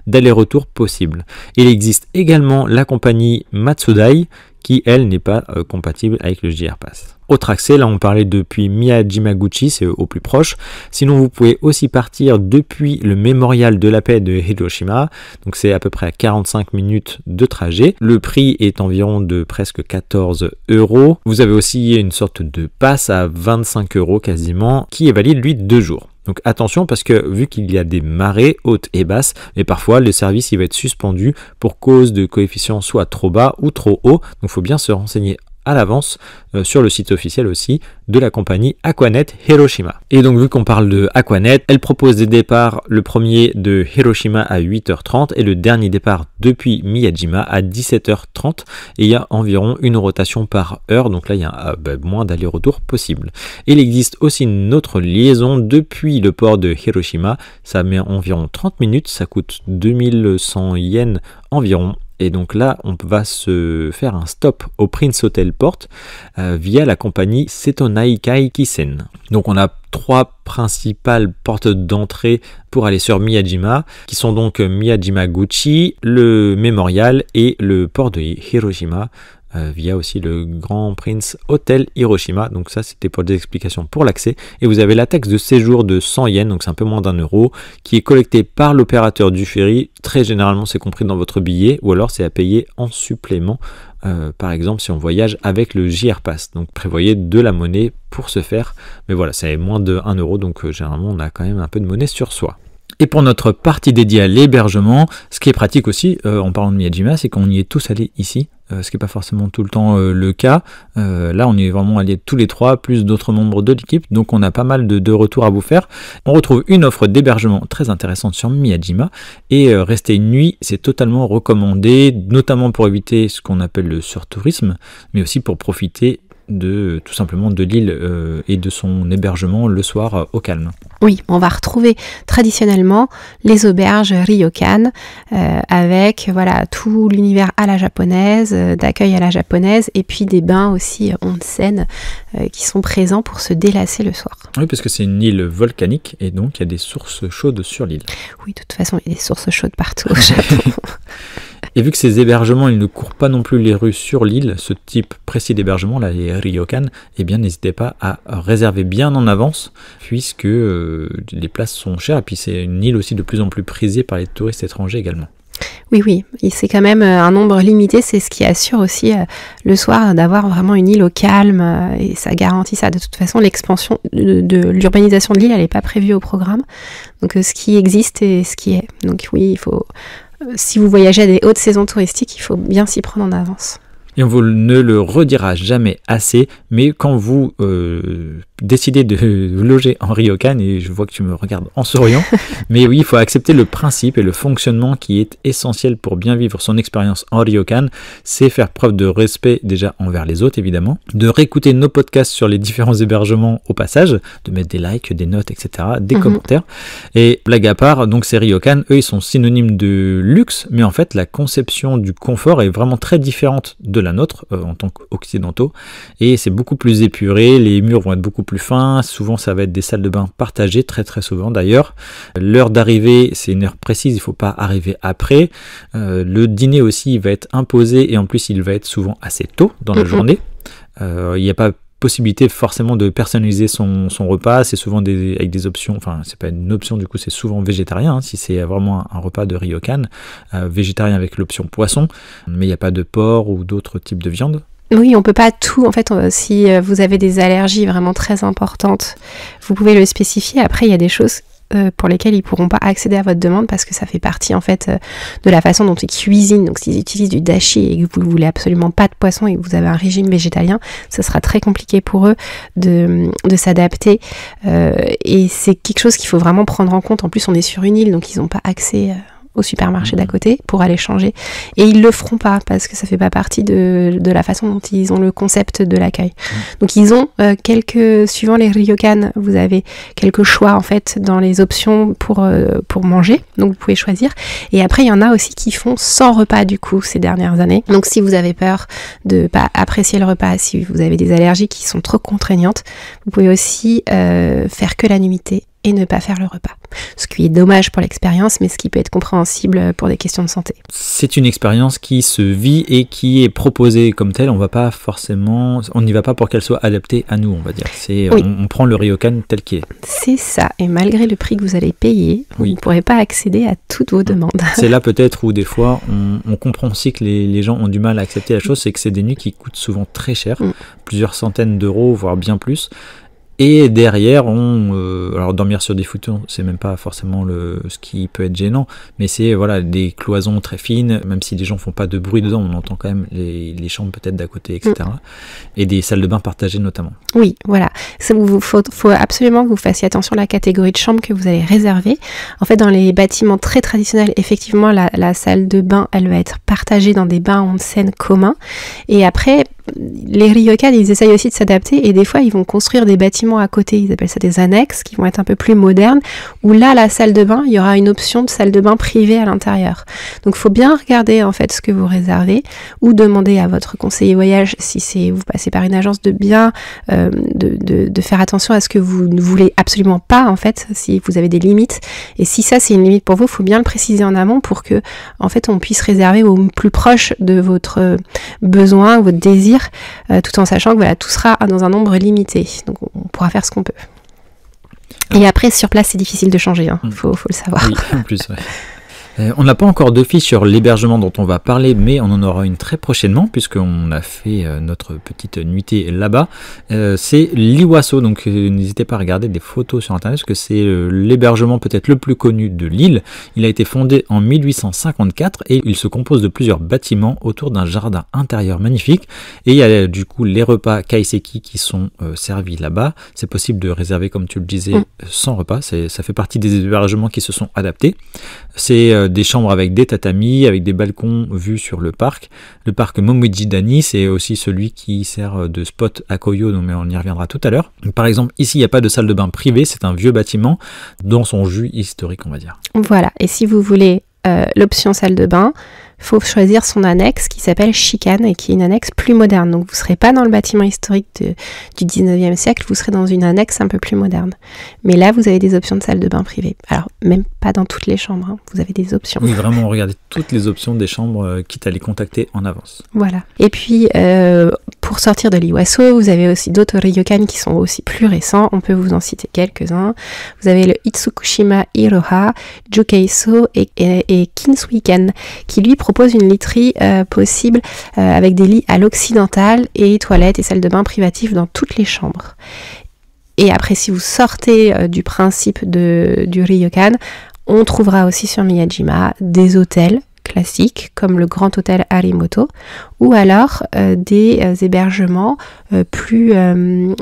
d'allers-retours possibles. Il existe également la compagnie Matsudai qui elle n'est pas compatible avec le JR Pass. Autre accès, là on parlait depuis Miyajimaguchi, c'est au plus proche. Sinon vous pouvez aussi partir depuis le mémorial de la paix de Hiroshima, donc c'est à peu près à 45 minutes de trajet. Le prix est environ de presque 14 €. Vous avez aussi une sorte de pass à 25 € quasiment, qui est valide lui 2 jours. Donc attention parce que vu qu'il y a des marées hautes et basses, et parfois le service il va être suspendu pour cause de coefficients soit trop bas ou trop haut, donc il faut bien se renseigner à l'avance sur le site officiel aussi de la compagnie Aquanet Hiroshima. Et donc vu qu'on parle de Aquanet, elle propose des départs, le premier de Hiroshima à 8h30 et le dernier départ depuis Miyajima à 17h30, et il y a environ une rotation par heure, donc là il y a moins d'aller-retour possible. Et il existe aussi une autre liaison depuis le port de Hiroshima, ça met environ 30 minutes, ça coûte 2100 yens environ. Et donc là, on va se faire un stop au Prince Hotel Port via la compagnie Setonaikai Kisen. Donc on a 3 principales portes d'entrée pour aller sur Miyajima, qui sont donc Miyajima-guchi, le Mémorial et le port de Hiroshima, via aussi le Grand Prince Hotel Hiroshima. Donc ça, c'était pour des explications pour l'accès. Et vous avez la taxe de séjour de 100 yens, donc c'est un peu moins d'€1, qui est collectée par l'opérateur du ferry. Très généralement, c'est compris dans votre billet, ou alors c'est à payer en supplément. Par exemple, si on voyage avec le JR Pass. Donc prévoyez de la monnaie pour ce faire. Mais voilà, c'est moins de 1€, donc généralement, on a quand même un peu de monnaie sur soi. Et pour notre partie dédiée à l'hébergement, ce qui est pratique aussi, en parlant de Miyajima, c'est qu'on y est tous allés ici, ce qui n'est pas forcément tout le temps le cas. Là, on y est vraiment allés tous les 3, plus d'autres membres de l'équipe, donc on a pas mal de retours à vous faire. On retrouve une offre d'hébergement très intéressante sur Miyajima, et rester une nuit, c'est totalement recommandé, notamment pour éviter ce qu'on appelle le surtourisme, mais aussi pour profiter tout simplement de l'île et de son hébergement le soir au calme. Oui, on va retrouver traditionnellement les auberges ryokan avec tout l'univers à la japonaise, d'accueil à la japonaise, et puis des bains aussi onsen qui sont présents pour se délasser le soir. Oui, parce que c'est une île volcanique et donc il y a des sources chaudes sur l'île. Oui, de toute façon, il y a des sources chaudes partout au Japon. Et vu que ces hébergements, ils ne courent pas non plus les rues sur l'île, ce type précis d'hébergement, là, les ryokan, eh bien, n'hésitez pas à réserver bien en avance, puisque les places sont chères, et puis c'est une île aussi de plus en plus prisée par les touristes étrangers également. Oui, et c'est quand même un nombre limité, c'est ce qui assure aussi le soir d'avoir vraiment une île au calme, et ça garantit ça. De toute façon, l'expansion de l'urbanisation de l'île, elle n'est pas prévue au programme, donc ce qui existe et ce qui est. Donc oui, il faut... Si vous voyagez à des hautes saisons touristiques, il faut bien s'y prendre en avance. Et on ne le redira jamais assez, mais quand vous décidez de loger en ryokan, et je vois que tu me regardes en souriant, mais oui, il faut accepter le principe et le fonctionnement qui est essentiel pour bien vivre son expérience en ryokan, c'est faire preuve de respect déjà envers les autres évidemment, de réécouter nos podcasts sur les différents hébergements au passage, de mettre des likes, des notes, etc., des commentaires, et blague à part, donc ces ryokan, eux ils sont synonymes de luxe, mais en fait la conception du confort est vraiment très différente de la nôtre en tant qu'occidentaux, et c'est beaucoup plus épuré, les murs vont être beaucoup plus fins, souvent ça va être des salles de bain partagées, très souvent d'ailleurs. L'heure d'arrivée, c'est une heure précise, il ne faut pas arriver après. Le dîner aussi, il va être imposé, et en plus il va être souvent assez tôt dans la journée. Il n'y a pas possibilité forcément de personnaliser son repas, c'est souvent avec des options, enfin c'est pas une option du coup, c'est souvent végétarien, si c'est vraiment un repas de ryokan, végétarien avec l'option poisson, mais il n'y a pas de porc ou d'autres types de viande. Oui, on peut pas tout, en fait, si vous avez des allergies vraiment très importantes, vous pouvez le spécifier. Après, il y a des choses pour lesquelles ils pourront pas accéder à votre demande parce que ça fait partie en fait de la façon dont ils cuisinent. Donc s'ils utilisent du dashi et que vous ne voulez absolument pas de poisson et que vous avez un régime végétalien, ce sera très compliqué pour eux de s'adapter. Et c'est quelque chose qu'il faut vraiment prendre en compte. En plus, on est sur une île, donc ils n'ont pas accès au supermarché d'à côté pour aller changer, et ils le feront pas parce que ça fait pas partie de la façon dont ils ont le concept de l'accueil. Donc ils ont suivant les ryokan, vous avez quelques choix en fait dans les options pour manger, donc vous pouvez choisir, et après il y en a aussi qui font sans repas du coup ces dernières années. Donc si vous avez peur de pas apprécier le repas, si vous avez des allergies qui sont trop contraignantes, vous pouvez aussi faire que la nuitée et ne pas faire le repas. Ce qui est dommage pour l'expérience, mais ce qui peut être compréhensible pour des questions de santé. C'est une expérience qui se vit et qui est proposée comme telle. On n'y va pas pour qu'elle soit adaptée à nous, on va dire. Oui. On prend le ryokan tel qu'il est. C'est ça, et malgré le prix que vous allez payer, vous ne pourrez pas accéder à toutes vos demandes. C'est là peut-être où des fois, on comprend aussi que les gens ont du mal à accepter la chose, c'est que c'est des nuits qui coûtent souvent très cher, plusieurs centaines d'euros, voire bien plus. Et derrière, alors dormir sur des futons, c'est même pas forcément ce qui peut être gênant, mais c'est voilà des cloisons très fines, même si les gens font pas de bruit dedans, on entend quand même les chambres peut-être d'à côté, etc. Et des salles de bain partagées notamment. Oui, voilà. Il faut absolument que vous fassiez attention à la catégorie de chambre que vous allez réserver. En fait, dans les bâtiments très traditionnels, effectivement, la salle de bain, elle va être partagée dans des bains onsen communs. Et après, les ryokan, ils essayent aussi de s'adapter et des fois, ils vont construire des bâtiments à côté. Ils appellent ça des annexes qui vont être un peu plus modernes, où là, la salle de bain, il y aura une option de salle de bain privée à l'intérieur. Donc, il faut bien regarder en fait ce que vous réservez ou demander à votre conseiller voyage, si vous passez par une agence, de bien de faire attention à ce que vous ne voulez absolument pas en fait, si vous avez des limites. Et si ça, c'est une limite pour vous, il faut bien le préciser en amont pour que en fait, on puisse réserver au plus proche de votre besoin, votre désir, tout en sachant que voilà, tout sera dans un nombre limité. Donc on pourra faire ce qu'on peut. Et après, sur place, c'est difficile de changer, faut le savoir. Oui, en plus, ouais. On n'a pas encore de fiche sur l'hébergement dont on va parler, mais on en aura une très prochainement, puisqu'on a fait notre petite nuitée là-bas. C'est l'Iwaso, donc n'hésitez pas à regarder des photos sur internet, parce que c'est l'hébergement peut-être le plus connu de l'île. Il a été fondé en 1854 et il se compose de plusieurs bâtiments autour d'un jardin intérieur magnifique. Et il y a du coup les repas kaiseki qui sont servis là-bas. C'est possible de réserver, comme tu le disais, sans repas. Ça fait partie des hébergements qui se sont adaptés. C'est des chambres avec des tatamis, avec des balcons vus sur le parc. Le parc Momiji-dani, c'est aussi celui qui sert de spot à Koyo, mais on y reviendra tout à l'heure. Par exemple, ici, il n'y a pas de salle de bain privée, c'est un vieux bâtiment dans son jus historique, on va dire. Voilà, et si vous voulez l'option salle de bain, il faut choisir son annexe qui s'appelle Shikan et qui est une annexe plus moderne. Donc vous ne serez pas dans le bâtiment historique du 19e siècle, vous serez dans une annexe un peu plus moderne. Mais là, vous avez des options de salle de bain privée. Alors, même pas dans toutes les chambres, vous avez des options. Oui, vraiment, regardez toutes les options des chambres, quitte à les contacter en avance. Voilà. Et puis, pour sortir de l'Iwaso, vous avez aussi d'autres ryokan qui sont aussi plus récents. On peut vous en citer quelques-uns. Vous avez le Itsukushima Iroha, Jukeiso et Kinsuiken, qui lui propose une literie possible avec des lits à l'occidental et toilettes et salles de bain privatives dans toutes les chambres. Et après, si vous sortez du principe du ryokan, on trouvera aussi sur Miyajima des hôtels classiques comme le Grand Hôtel Harimoto ou alors des hébergements plus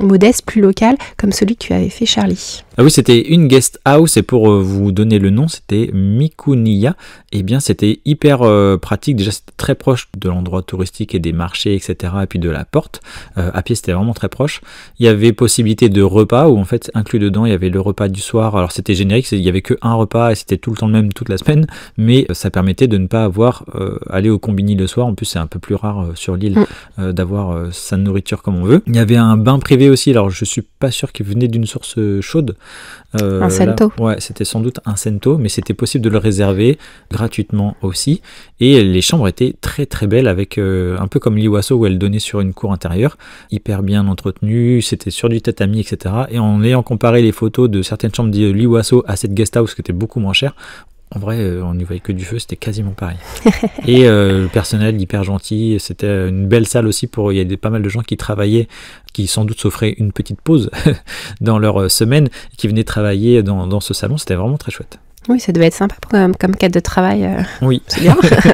modestes, plus locaux comme celui que tu avais fait, Charlie. Ah oui, c'était une guest house et pour vous donner le nom, c'était Mikuniya. Et bien, c'était hyper pratique. Déjà, c'était très proche de l'endroit touristique et des marchés, etc. Et puis de la porte. À pied, c'était vraiment très proche. Il y avait possibilité de repas où en fait, inclus dedans, il y avait le repas du soir. Alors, c'était générique, il y avait que un repas et c'était tout le temps le même toute la semaine. Mais ça permettait de ne pas avoir aller au combini le soir. En plus, c'est un peu plus rare sur l'île d'avoir sa nourriture comme on veut. Il y avait un bain privé aussi. Alors, je suis pas sûr qu'il venait d'une source chaude. Un sento. Ouais, c'était sans doute un sento, mais c'était possible de le réserver gratuitement aussi. Et les chambres étaient très très belles, avec un peu comme l'Iwaso où elle donnait sur une cour intérieure, hyper bien entretenue, c'était sur du tatami, etc. Et en ayant comparé les photos de certaines chambres de l'Iwaso à cette guest house qui était beaucoup moins chère, en vrai, on n'y voyait que du feu, c'était quasiment pareil. Et le personnel hyper gentil, c'était une belle salle aussi il y avait pas mal de gens qui travaillaient, qui sans doute s'offraient une petite pause dans leur semaine, qui venaient travailler dans ce salon, c'était vraiment très chouette. Oui, ça devait être sympa comme cadre de travail. Oui, c'est bien. Oui,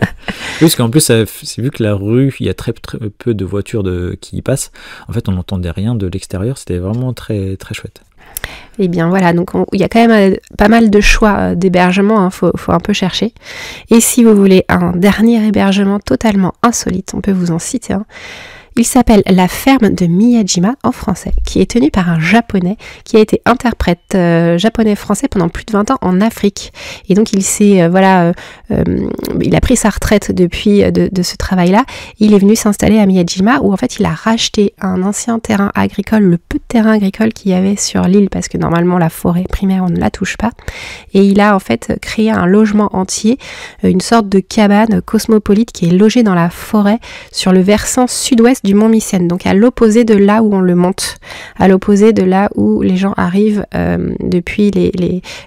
parce qu'en plus, c'est vu que la rue, il y a très peu de voitures qui y passent, en fait, on n'entendait rien de l'extérieur, c'était vraiment très, très chouette. Et bien voilà, donc il y a quand même pas mal de choix d'hébergement, faut un peu chercher. Et si vous voulez un dernier hébergement totalement insolite, on peut vous en citer un. Il s'appelle La Ferme de Miyajima en français, qui est tenu par un japonais qui a été interprète japonais-français pendant plus de 20 ans en Afrique. Et donc il s'est il a pris sa retraite depuis de ce travail-là. Il est venu s'installer à Miyajima où en fait il a racheté un ancien terrain agricole, le peu de terrain agricole qu'il y avait sur l'île, parce que normalement la forêt primaire on ne la touche pas. Et il a en fait créé un logement entier, une sorte de cabane cosmopolite qui est logée dans la forêt sur le versant sud-ouest du mont Mycène, donc à l'opposé de là où on le monte, à l'opposé de là où les gens arrivent depuis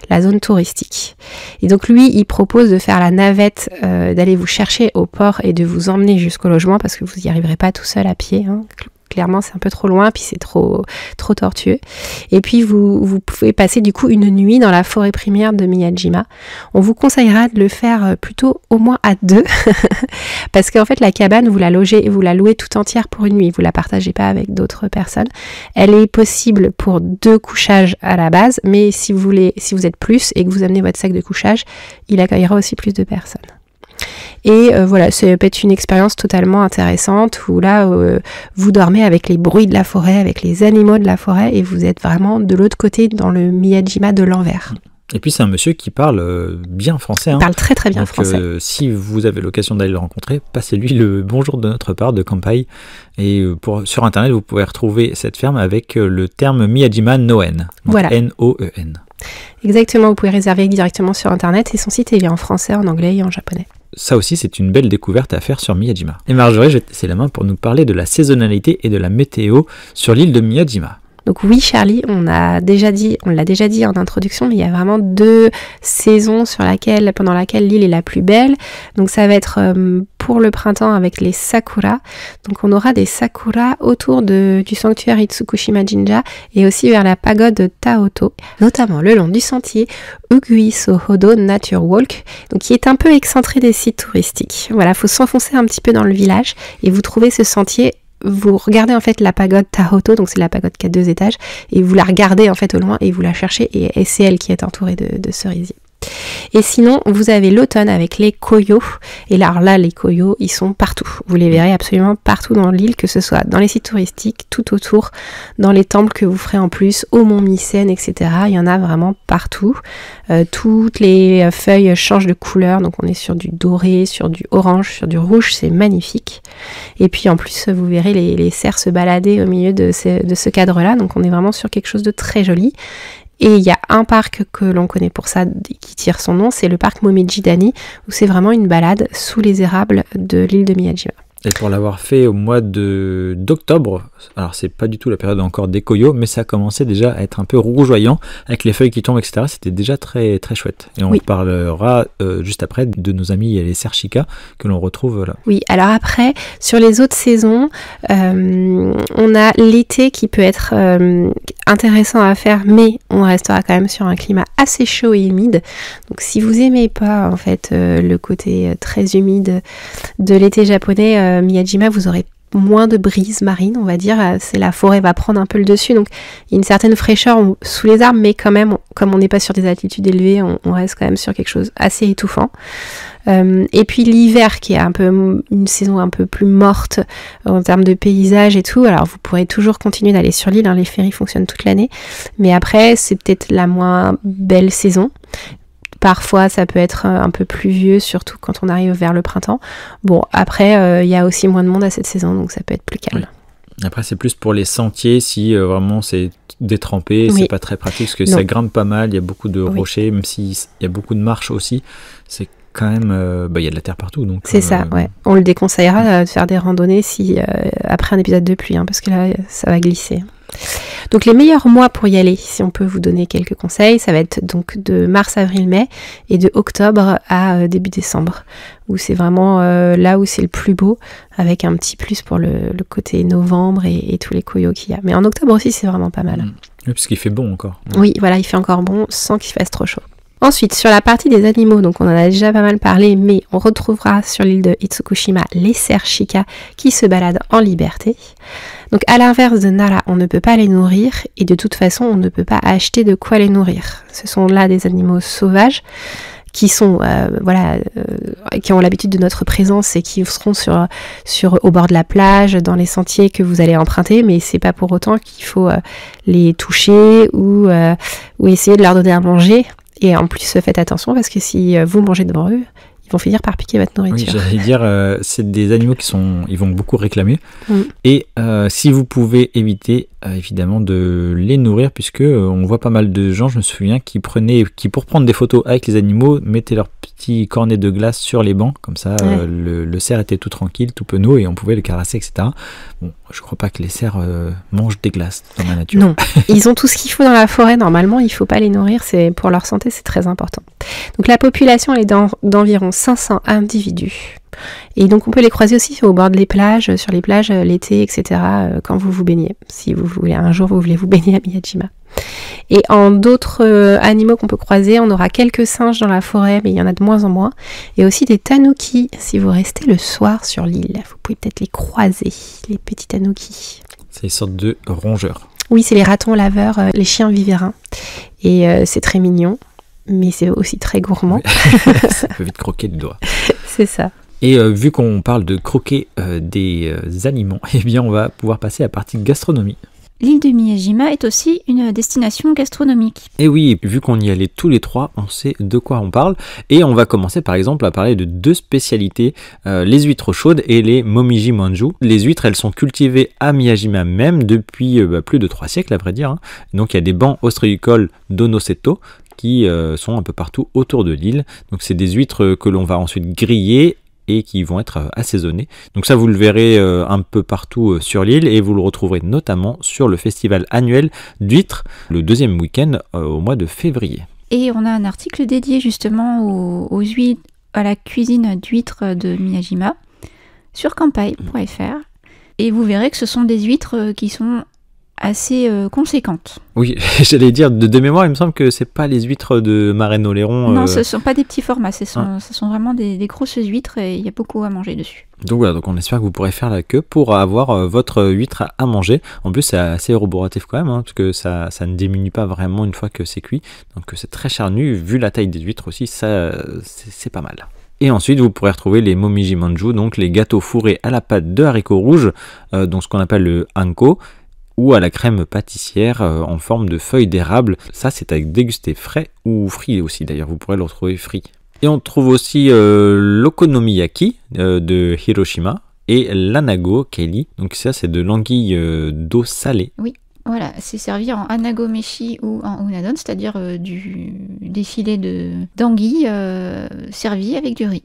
la zone touristique. Et donc lui, il propose de faire la navette, d'aller vous chercher au port et de vous emmener jusqu'au logement, parce que vous n'y arriverez pas tout seul à pied, clairement c'est un peu trop loin, puis c'est trop tortueux. Et puis vous pouvez passer du coup une nuit dans la forêt primaire de Miyajima. On vous conseillera de le faire plutôt au moins à 2 parce qu'en fait la cabane vous la louez tout entière pour une nuit, vous la partagez pas avec d'autres personnes. Elle est possible pour 2 couchages à la base, mais si vous êtes plus et que vous amenez votre sac de couchage, il accueillera aussi plus de personnes. Et voilà, ça peut être une expérience totalement intéressante où là, vous dormez avec les bruits de la forêt, avec les animaux de la forêt, et vous êtes vraiment de l'autre côté dans le Miyajima de l'envers. Et puis c'est un monsieur qui parle bien français. Il parle très très bien donc, français. Si vous avez l'occasion d'aller le rencontrer, passez-lui le bonjour de notre part de Kanpai. Et sur internet, vous pouvez retrouver cette ferme avec le terme Miyajima Noen. Voilà. N-O-E-N. Exactement, vous pouvez réserver directement sur internet et son site il est en français, en anglais et en japonais. Ça aussi, c'est une belle découverte à faire sur Miyajima. Et Marjorie, je vais te laisser la main pour nous parler de la saisonnalité et de la météo sur l'île de Miyajima. Donc oui, Charlie, on l'a déjà dit en introduction, mais il y a vraiment 2 saisons pendant laquelle l'île est la plus belle. Donc ça va être pour le printemps avec les sakura. Donc on aura des sakura autour du sanctuaire Itsukushima Jinja et aussi vers la pagode Taoto, notamment le long du sentier Ugui Sohodo Nature Walk, donc qui est un peu excentré des sites touristiques. Voilà, il faut s'enfoncer un petit peu dans le village et vous trouvez ce sentier. Vous regardez en fait la pagode Tahoto, donc c'est la pagode qui a 2 étages, et vous la regardez en fait au loin et vous la cherchez, et c'est elle qui est entourée de cerisiers. Et sinon, vous avez l'automne avec les koyo. Et là, les koyo, ils sont partout. Vous les verrez absolument partout dans l'île, que ce soit dans les sites touristiques, tout autour, dans les temples que vous ferez en plus, au mont Mycène, etc. Il y en a vraiment partout. Toutes les feuilles changent de couleur. Donc on est sur du doré, sur du orange, sur du rouge. C'est magnifique. Et puis en plus, vous verrez les cerfs se balader au milieu de ce cadre-là. Donc on est vraiment sur quelque chose de très joli. Et il y a un parc que l'on connaît pour ça, qui tire son nom, c'est le parc Momiji-Dani, où c'est vraiment une balade sous les érables de l'île de Miyajima. Et pour l'avoir fait au mois d'octobre, alors c'est pas du tout la période encore des koyo, mais ça a commencé déjà à être un peu rougeoyant, avec les feuilles qui tombent, etc. C'était déjà très, très chouette. Et on parlera juste après de nos amis les cerfs Chika, que l'on retrouve là. Oui, alors après, sur les autres saisons, on a l'été qui peut être intéressant à faire, mais on restera quand même sur un climat assez chaud et humide. Donc si vous aimez pas en fait le côté très humide de l'été japonais, Miyajima, vous aurez moins de brise marine, on va dire. La forêt va prendre un peu le dessus, donc il y a une certaine fraîcheur sous les arbres, mais quand même, comme on n'est pas sur des altitudes élevées, on reste quand même sur quelque chose assez étouffant. Et puis l'hiver, qui est un peu une saison un peu plus morte en termes de paysage et tout, alors vous pourrez toujours continuer d'aller sur l'île, les ferries fonctionnent toute l'année, mais après c'est peut-être la moins belle saison. Parfois, ça peut être un peu pluvieux, surtout quand on arrive vers le printemps. Bon, après, il y a aussi moins de monde à cette saison, donc ça peut être plus calme. Oui. Après, c'est plus pour les sentiers, si vraiment c'est détrempé, c'est pas très pratique, parce que ça grimpe pas mal, il y a beaucoup de rochers, même s'il y a beaucoup de marches aussi, c'est quand même, il y a de la terre partout. Donc, c'est ça, ouais. On le déconseillera de faire des randonnées après un épisode de pluie, parce que là, ça va glisser. Donc les meilleurs mois pour y aller, si on peut vous donner quelques conseils, ça va être donc de mars, avril, mai et de octobre à début décembre, où c'est vraiment là où c'est le plus beau, avec un petit plus pour le côté novembre et tous les koyo qu'il y a. Mais en octobre aussi, c'est vraiment pas mal. Oui, parce qu'il fait bon encore. Oui, voilà, il fait encore bon sans qu'il fasse trop chaud. Ensuite, sur la partie des animaux, donc on en a déjà pas mal parlé, mais on retrouvera sur l'île de Itsukushima les cerfs Chika qui se baladent en liberté. Donc à l'inverse de Nara, on ne peut pas les nourrir et de toute façon, on ne peut pas acheter de quoi les nourrir. Ce sont là des animaux sauvages qui sont qui ont l'habitude de notre présence et qui seront au bord de la plage, dans les sentiers que vous allez emprunter, mais c'est pas pour autant qu'il faut les toucher ou essayer de leur donner à manger. Et en plus, faites attention parce que si vous mangez devant eux, ils vont finir par piquer votre nourriture. Oui, j'allais dire, c'est des animaux ils vont beaucoup réclamer. Et si vous pouvez éviter, évidemment, de les nourrir, puisque on voit pas mal de gens, je me souviens, qui pour prendre des photos avec les animaux, mettaient leur petit cornet de glace sur les bancs, comme ça, le cerf était tout tranquille, tout penaud, et on pouvait le caresser, etc. Bon, je crois pas que les cerfs mangent des glaces dans la nature. Non, ils ont tout ce qu'il faut dans la forêt, normalement, il faut pas les nourrir, pour leur santé, c'est très important. Donc la population est d'environ 500 individus. Et donc on peut les croiser aussi au bord des plages, sur les plages l'été, etc. Quand vous vous baignez, si vous voulez un jour vous voulez vous baigner à Miyajima. Et en d'autres animaux qu'on peut croiser, on aura quelques singes dans la forêt, mais il y en a de moins en moins. Et aussi des tanuki, si vous restez le soir sur l'île. Vous pouvez peut-être les croiser, les petits tanuki. C'est une sorte de rongeurs. Oui, c'est les ratons laveurs, les chiens vivérins. Et c'est très mignon, mais c'est aussi très gourmand. Oui. Ça peut vite croquer du doigt. C'est ça. Et vu qu'on parle de croquer des aliments, eh bien on va pouvoir passer à la partie gastronomie. L'île de Miyajima est aussi une destination gastronomique. Et oui, vu qu'on y allait tous les trois, on sait de quoi on parle. Et on va commencer par exemple à parler de deux spécialités, les huîtres chaudes et les momiji manju. Les huîtres, elles sont cultivées à Miyajima même depuis plus de 3 siècles à vrai dire. Hein. Donc il y a des bancs ostréicoles d'Onoseto qui sont un peu partout autour de l'île. Donc c'est des huîtres que l'on va ensuite griller et qui vont être assaisonnés. Donc ça, vous le verrez un peu partout sur l'île et vous le retrouverez notamment sur le festival annuel d'huîtres, le 2e week-end au mois de février. Et on a un article dédié justement aux huîtres, à la cuisine d'huîtres de Miyajima sur kampai.fr et vous verrez que ce sont des huîtres qui sont assez conséquentes. Oui, j'allais dire, de mémoire, il me semble que c'est pas les huîtres de Marennes-Oléron. Non, ce sont pas des petits formats, ce sont vraiment des grosses huîtres et il y a beaucoup à manger dessus. Donc voilà, donc on espère que vous pourrez faire la queue pour avoir votre huître à manger. En plus, c'est assez roboratif quand même, hein, parce que ça ne diminue pas vraiment une fois que c'est cuit. Donc c'est très charnu, vu la taille des huîtres aussi, ça c'est pas mal. Et ensuite, vous pourrez retrouver les momiji manju, donc les gâteaux fourrés à la pâte de haricots rouges, donc ce qu'on appelle le hanko, ou à la crème pâtissière en forme de feuilles d'érable. Ça, c'est à déguster frais ou frit aussi, d'ailleurs, vous pourrez le retrouver frit. Et on trouve aussi l'okonomiyaki de Hiroshima et l'anago keli. Donc ça, c'est de l'anguille d'eau salée. Oui, voilà, c'est servi en anago meshi ou en unadon, c'est-à-dire des filets d'anguille servis avec du riz.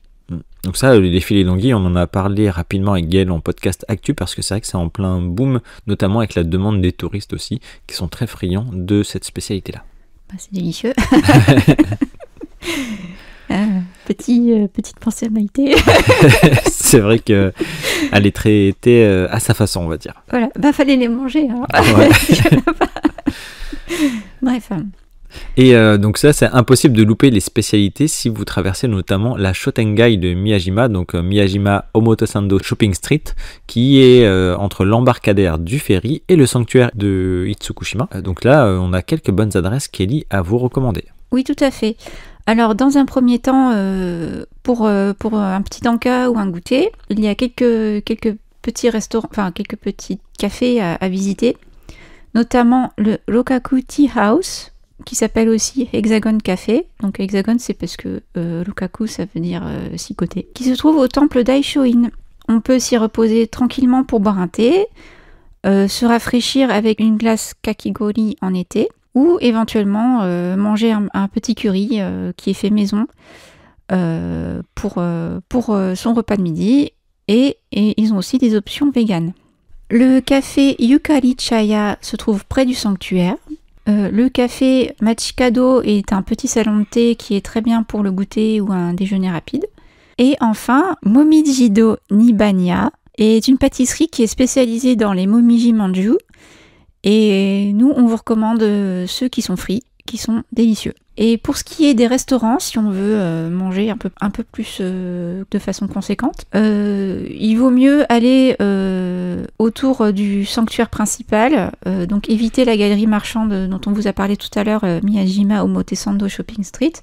Donc ça, les filets d'anguille, on en a parlé rapidement avec Gaël en podcast Actu parce que c'est vrai que c'est en plein boom, notamment avec la demande des touristes aussi, qui sont très friands de cette spécialité-là. Bah, c'est délicieux. Petite pensée à Maïté. C'est vrai qu'elle est traitée à sa façon, on va dire. Voilà, fallait les manger. Hein. Ouais. Bref. Et donc ça, c'est impossible de louper les spécialités si vous traversez notamment la Shotengai de Miyajima, donc Miyajima Omotesando Shopping Street, qui est entre l'embarcadère du ferry et le sanctuaire de Itsukushima. Donc là, on a quelques bonnes adresses, Kelly, à vous recommander. Oui, tout à fait. Alors, dans un premier temps, pour un petit encas ou un goûter, il y a quelques petits restaurants, enfin quelques petits cafés à visiter, notamment le Rokaku Tea House, qui s'appelle aussi Hexagon Café. Donc Hexagon, c'est parce que Rokaku, ça veut dire 6 côtés. Qui se trouve au temple d'Aishoin. On peut s'y reposer tranquillement pour boire un thé, se rafraîchir avec une glace kakigori en été, ou éventuellement manger un petit curry qui est fait maison pour son repas de midi. Et ils ont aussi des options véganes. Le café Yukari Chaya se trouve près du sanctuaire. Le café Machikado est un petit salon de thé qui est très bien pour le goûter ou un déjeuner rapide. Et enfin, Momijido Nibanya est une pâtisserie qui est spécialisée dans les momiji manju. Et nous, on vous recommande ceux qui sont frits, qui sont délicieux. Et pour ce qui est des restaurants, si on veut manger un peu plus de façon conséquente, il vaut mieux aller autour du sanctuaire principal, donc éviter la galerie marchande dont on vous a parlé tout à l'heure, Miyajima Omotesando Shopping Street,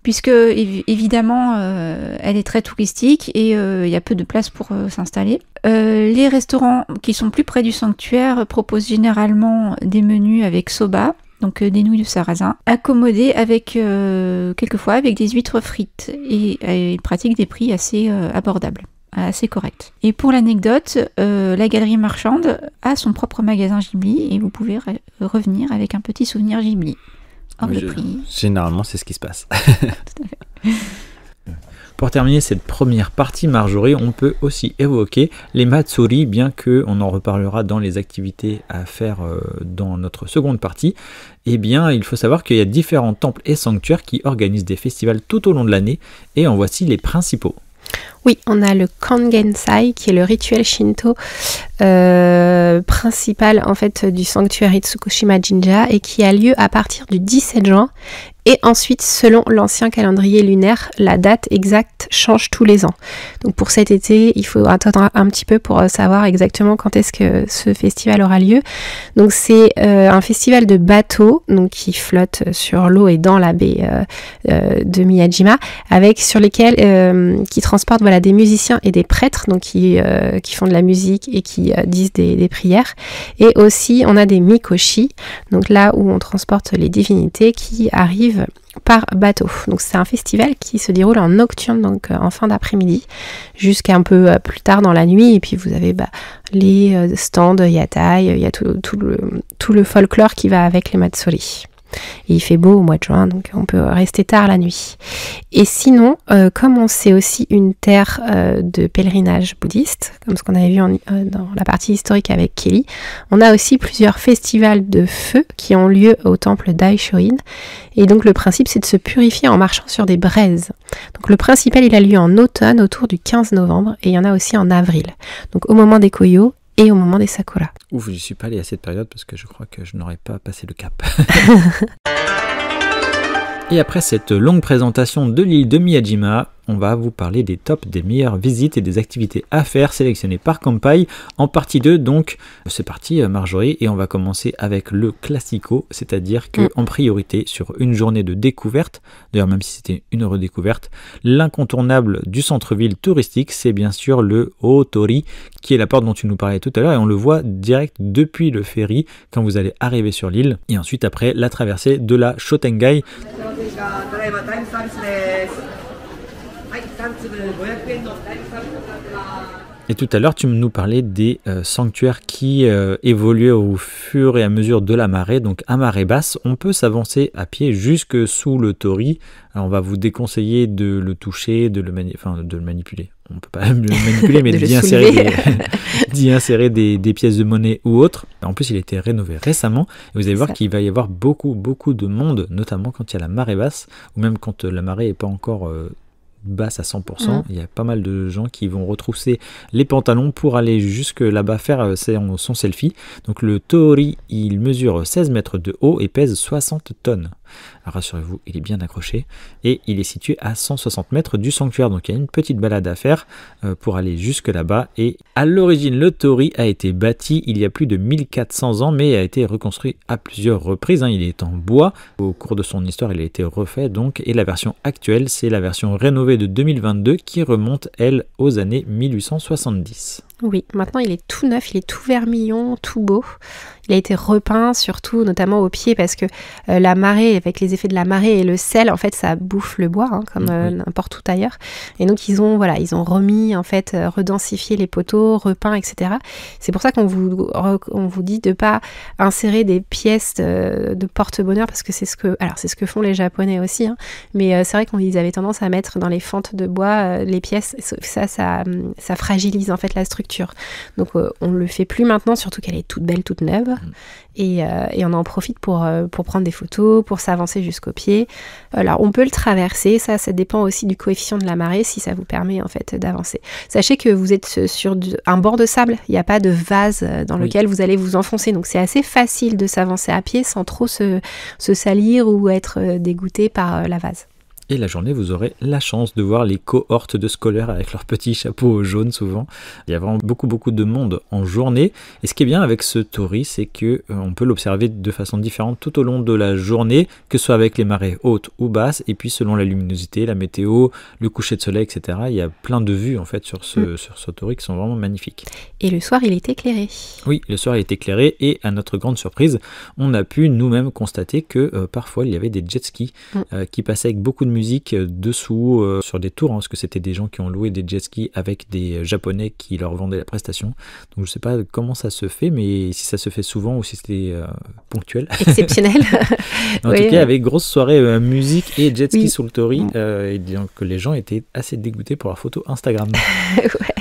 puisque évidemment elle est très touristique et il y a peu de place pour s'installer. Les restaurants qui sont plus près du sanctuaire proposent généralement des menus avec soba, donc des nouilles de sarrasin, accommodées avec quelquefois avec des huîtres frites et ils pratiquent des prix assez abordables, assez corrects. Et pour l'anecdote, la galerie marchande a son propre magasin Ghibli et vous pouvez revenir avec un petit souvenir Ghibli. Hors de prix. Généralement, c'est ce qui se passe. Tout à fait. Pour terminer cette première partie, Marjorie, on peut aussi évoquer les Matsuri, bien qu'on en reparlera dans les activités à faire dans notre seconde partie. Eh bien, il faut savoir qu'il y a différents temples et sanctuaires qui organisent des festivals tout au long de l'année, et en voici les principaux. Oui, on a le Kangensai, qui est le rituel Shinto principal en fait du sanctuaire Itsukushima Jinja et qui a lieu à partir du 17 juin. Et ensuite, selon l'ancien calendrier lunaire, la date exacte change tous les ans. Donc pour cet été, il faut attendre un petit peu pour savoir exactement quand est-ce que ce festival aura lieu. Donc c'est un festival de bateaux donc qui flotte sur l'eau et dans la baie de Miyajima, avec sur lesquels qui transportent voilà des musiciens et des prêtres donc qui font de la musique et qui disent des prières. Et aussi on a des mikoshi, donc là où on transporte les divinités qui arrivent par bateau. Donc c'est un festival qui se déroule en nocturne, donc en fin d'après-midi, jusqu'à un peu plus tard dans la nuit. Et puis vous avez les stands yatai, il y a tout le folklore qui va avec les matsuri. Et il fait beau au mois de juin, donc on peut rester tard la nuit. Et sinon, comme c'est aussi une terre de pèlerinage bouddhiste, comme ce qu'on avait vu dans la partie historique avec Kelly, on a aussi plusieurs festivals de feu qui ont lieu au temple Daishoin. Et donc le principe, c'est de se purifier en marchant sur des braises. Donc le principal, il a lieu en automne, autour du 15 novembre, et il y en a aussi en avril. Donc au moment des koyo et au moment des sakura. Ouf, je ne suis pas allé à cette période parce que je crois que je n'aurais pas passé le cap. Et après cette longue présentation de l'île de Miyajima, on va vous parler des tops des meilleures visites et des activités à faire sélectionnées par Kampai en partie 2. Donc c'est parti Marjorie, et on va commencer avec le classico, c'est-à-dire que en priorité sur une journée de découverte, d'ailleurs même si c'était une redécouverte, l'incontournable du centre-ville touristique, c'est bien sûr le Otori, qui est la porte dont tu nous parlais tout à l'heure, et on le voit direct depuis le ferry quand vous allez arriver sur l'île, et ensuite après la traversée de la Shotengai. Et tout à l'heure, tu nous parlais des sanctuaires qui évoluaient au fur et à mesure de la marée. Donc à marée basse, on peut s'avancer à pied jusque sous le tori. Alors on va vous déconseiller de le toucher, de le manipuler. On ne peut pas le manipuler, mais d'y insérer des pièces de monnaie ou autres. En plus, il a été rénové récemment. Et vous allez voir qu'il va y avoir beaucoup de monde, notamment quand il y a la marée basse, ou même quand la marée n'est pas encore basse à 100%. Il y a pas mal de gens qui vont retrousser les pantalons pour aller jusque là-bas faire son selfie. Donc le tori, il mesure 16 mètres de haut et pèse 60 tonnes. Alors rassurez-vous, il est bien accroché et il est situé à 160 mètres du sanctuaire, donc il y a une petite balade à faire pour aller jusque là-bas. Et à l'origine, le tori a été bâti il y a plus de 1400 ans, mais a été reconstruit à plusieurs reprises. Il est en bois. Au cours de son histoire, il a été refait donc, et la version actuelle, c'est la version rénovée de 2022 qui remonte, elle, aux années 1870. Oui, maintenant il est tout neuf, il est tout vermillon, tout beau. Il a été repeint, surtout, notamment au pied, parce que la marée, avec les effets de la marée et le sel, en fait, ça bouffe le bois, comme n'importe où ailleurs. Et donc, ils ont remis, en fait, redensifié les poteaux, repeint, etc. C'est pour ça qu'on vous dit de pas insérer des pièces de porte-bonheur, parce que c'est ce que font les Japonais aussi, mais c'est vrai qu'ils avaient tendance à mettre dans les fentes de bois les pièces. Ça fragilise, en fait, la structure. Donc, on le fait plus maintenant, surtout qu'elle est toute belle, toute neuve. Et on en profite pour prendre des photos, pour s'avancer jusqu'au pied. Alors on peut le traverser, ça dépend aussi du coefficient de la marée, si ça vous permet en fait d'avancer. Sachez que vous êtes sur un bord de sable, il n'y a pas de vase dans lequel vous allez vous enfoncer, donc c'est assez facile de s'avancer à pied sans trop se salir ou être dégoûté par la vase. Et la journée, vous aurez la chance de voir les cohortes de scolaires avec leurs petits chapeaux jaunes souvent. Il y a vraiment beaucoup de monde en journée. Et ce qui est bien avec ce tori, c'est que on peut l'observer de façon différente tout au long de la journée, que ce soit avec les marées hautes ou basses, et puis selon la luminosité, la météo, le coucher de soleil, etc. Il y a plein de vues en fait sur ce tori qui sont vraiment magnifiques. Et le soir, il est éclairé. Oui, le soir il est éclairé, et à notre grande surprise, on a pu nous-mêmes constater que parfois il y avait des jet skis qui passaient avec beaucoup de musique dessous sur des tours, parce que c'était des gens qui ont loué des jet skis avec des japonais qui leur vendaient la prestation. Donc je sais pas comment ça se fait, mais si ça se fait souvent ou si c'était ponctuel. Exceptionnel. En tout cas, il y avait grosse soirée musique et jet ski sur le tori, et donc les gens étaient assez dégoûtés pour leurs photos Instagram. Ouais.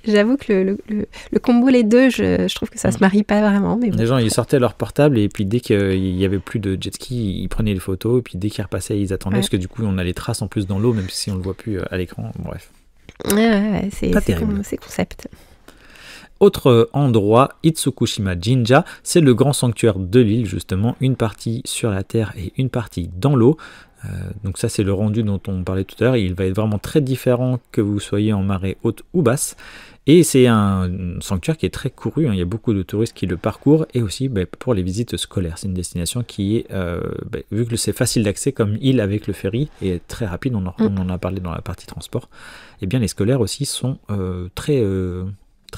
J'avoue que le combo les deux, je trouve que ça se marie pas vraiment. Mais bon. Les gens, ils sortaient leur portable, et puis dès qu'il y avait plus de jet ski, ils prenaient les photos, et puis dès qu'ils repassaient, ils attendaient, parce que du coup, on a les traces en plus dans l'eau, même si on le voit plus à l'écran. Bref. C'est concept. Autre endroit, Itsukushima Jinja, c'est le grand sanctuaire de l'île, justement, une partie sur la terre et une partie dans l'eau. Donc ça, c'est le rendu dont on parlait tout à l'heure. Il va être vraiment très différent que vous soyez en marée haute ou basse. Et c'est un sanctuaire qui est très couru, hein. Il y a beaucoup de touristes qui le parcourent, et aussi pour les visites scolaires. C'est une destination qui est, vu que c'est facile d'accès comme île avec le ferry, et très rapide, on en a parlé dans la partie transport, et bien les scolaires aussi sont très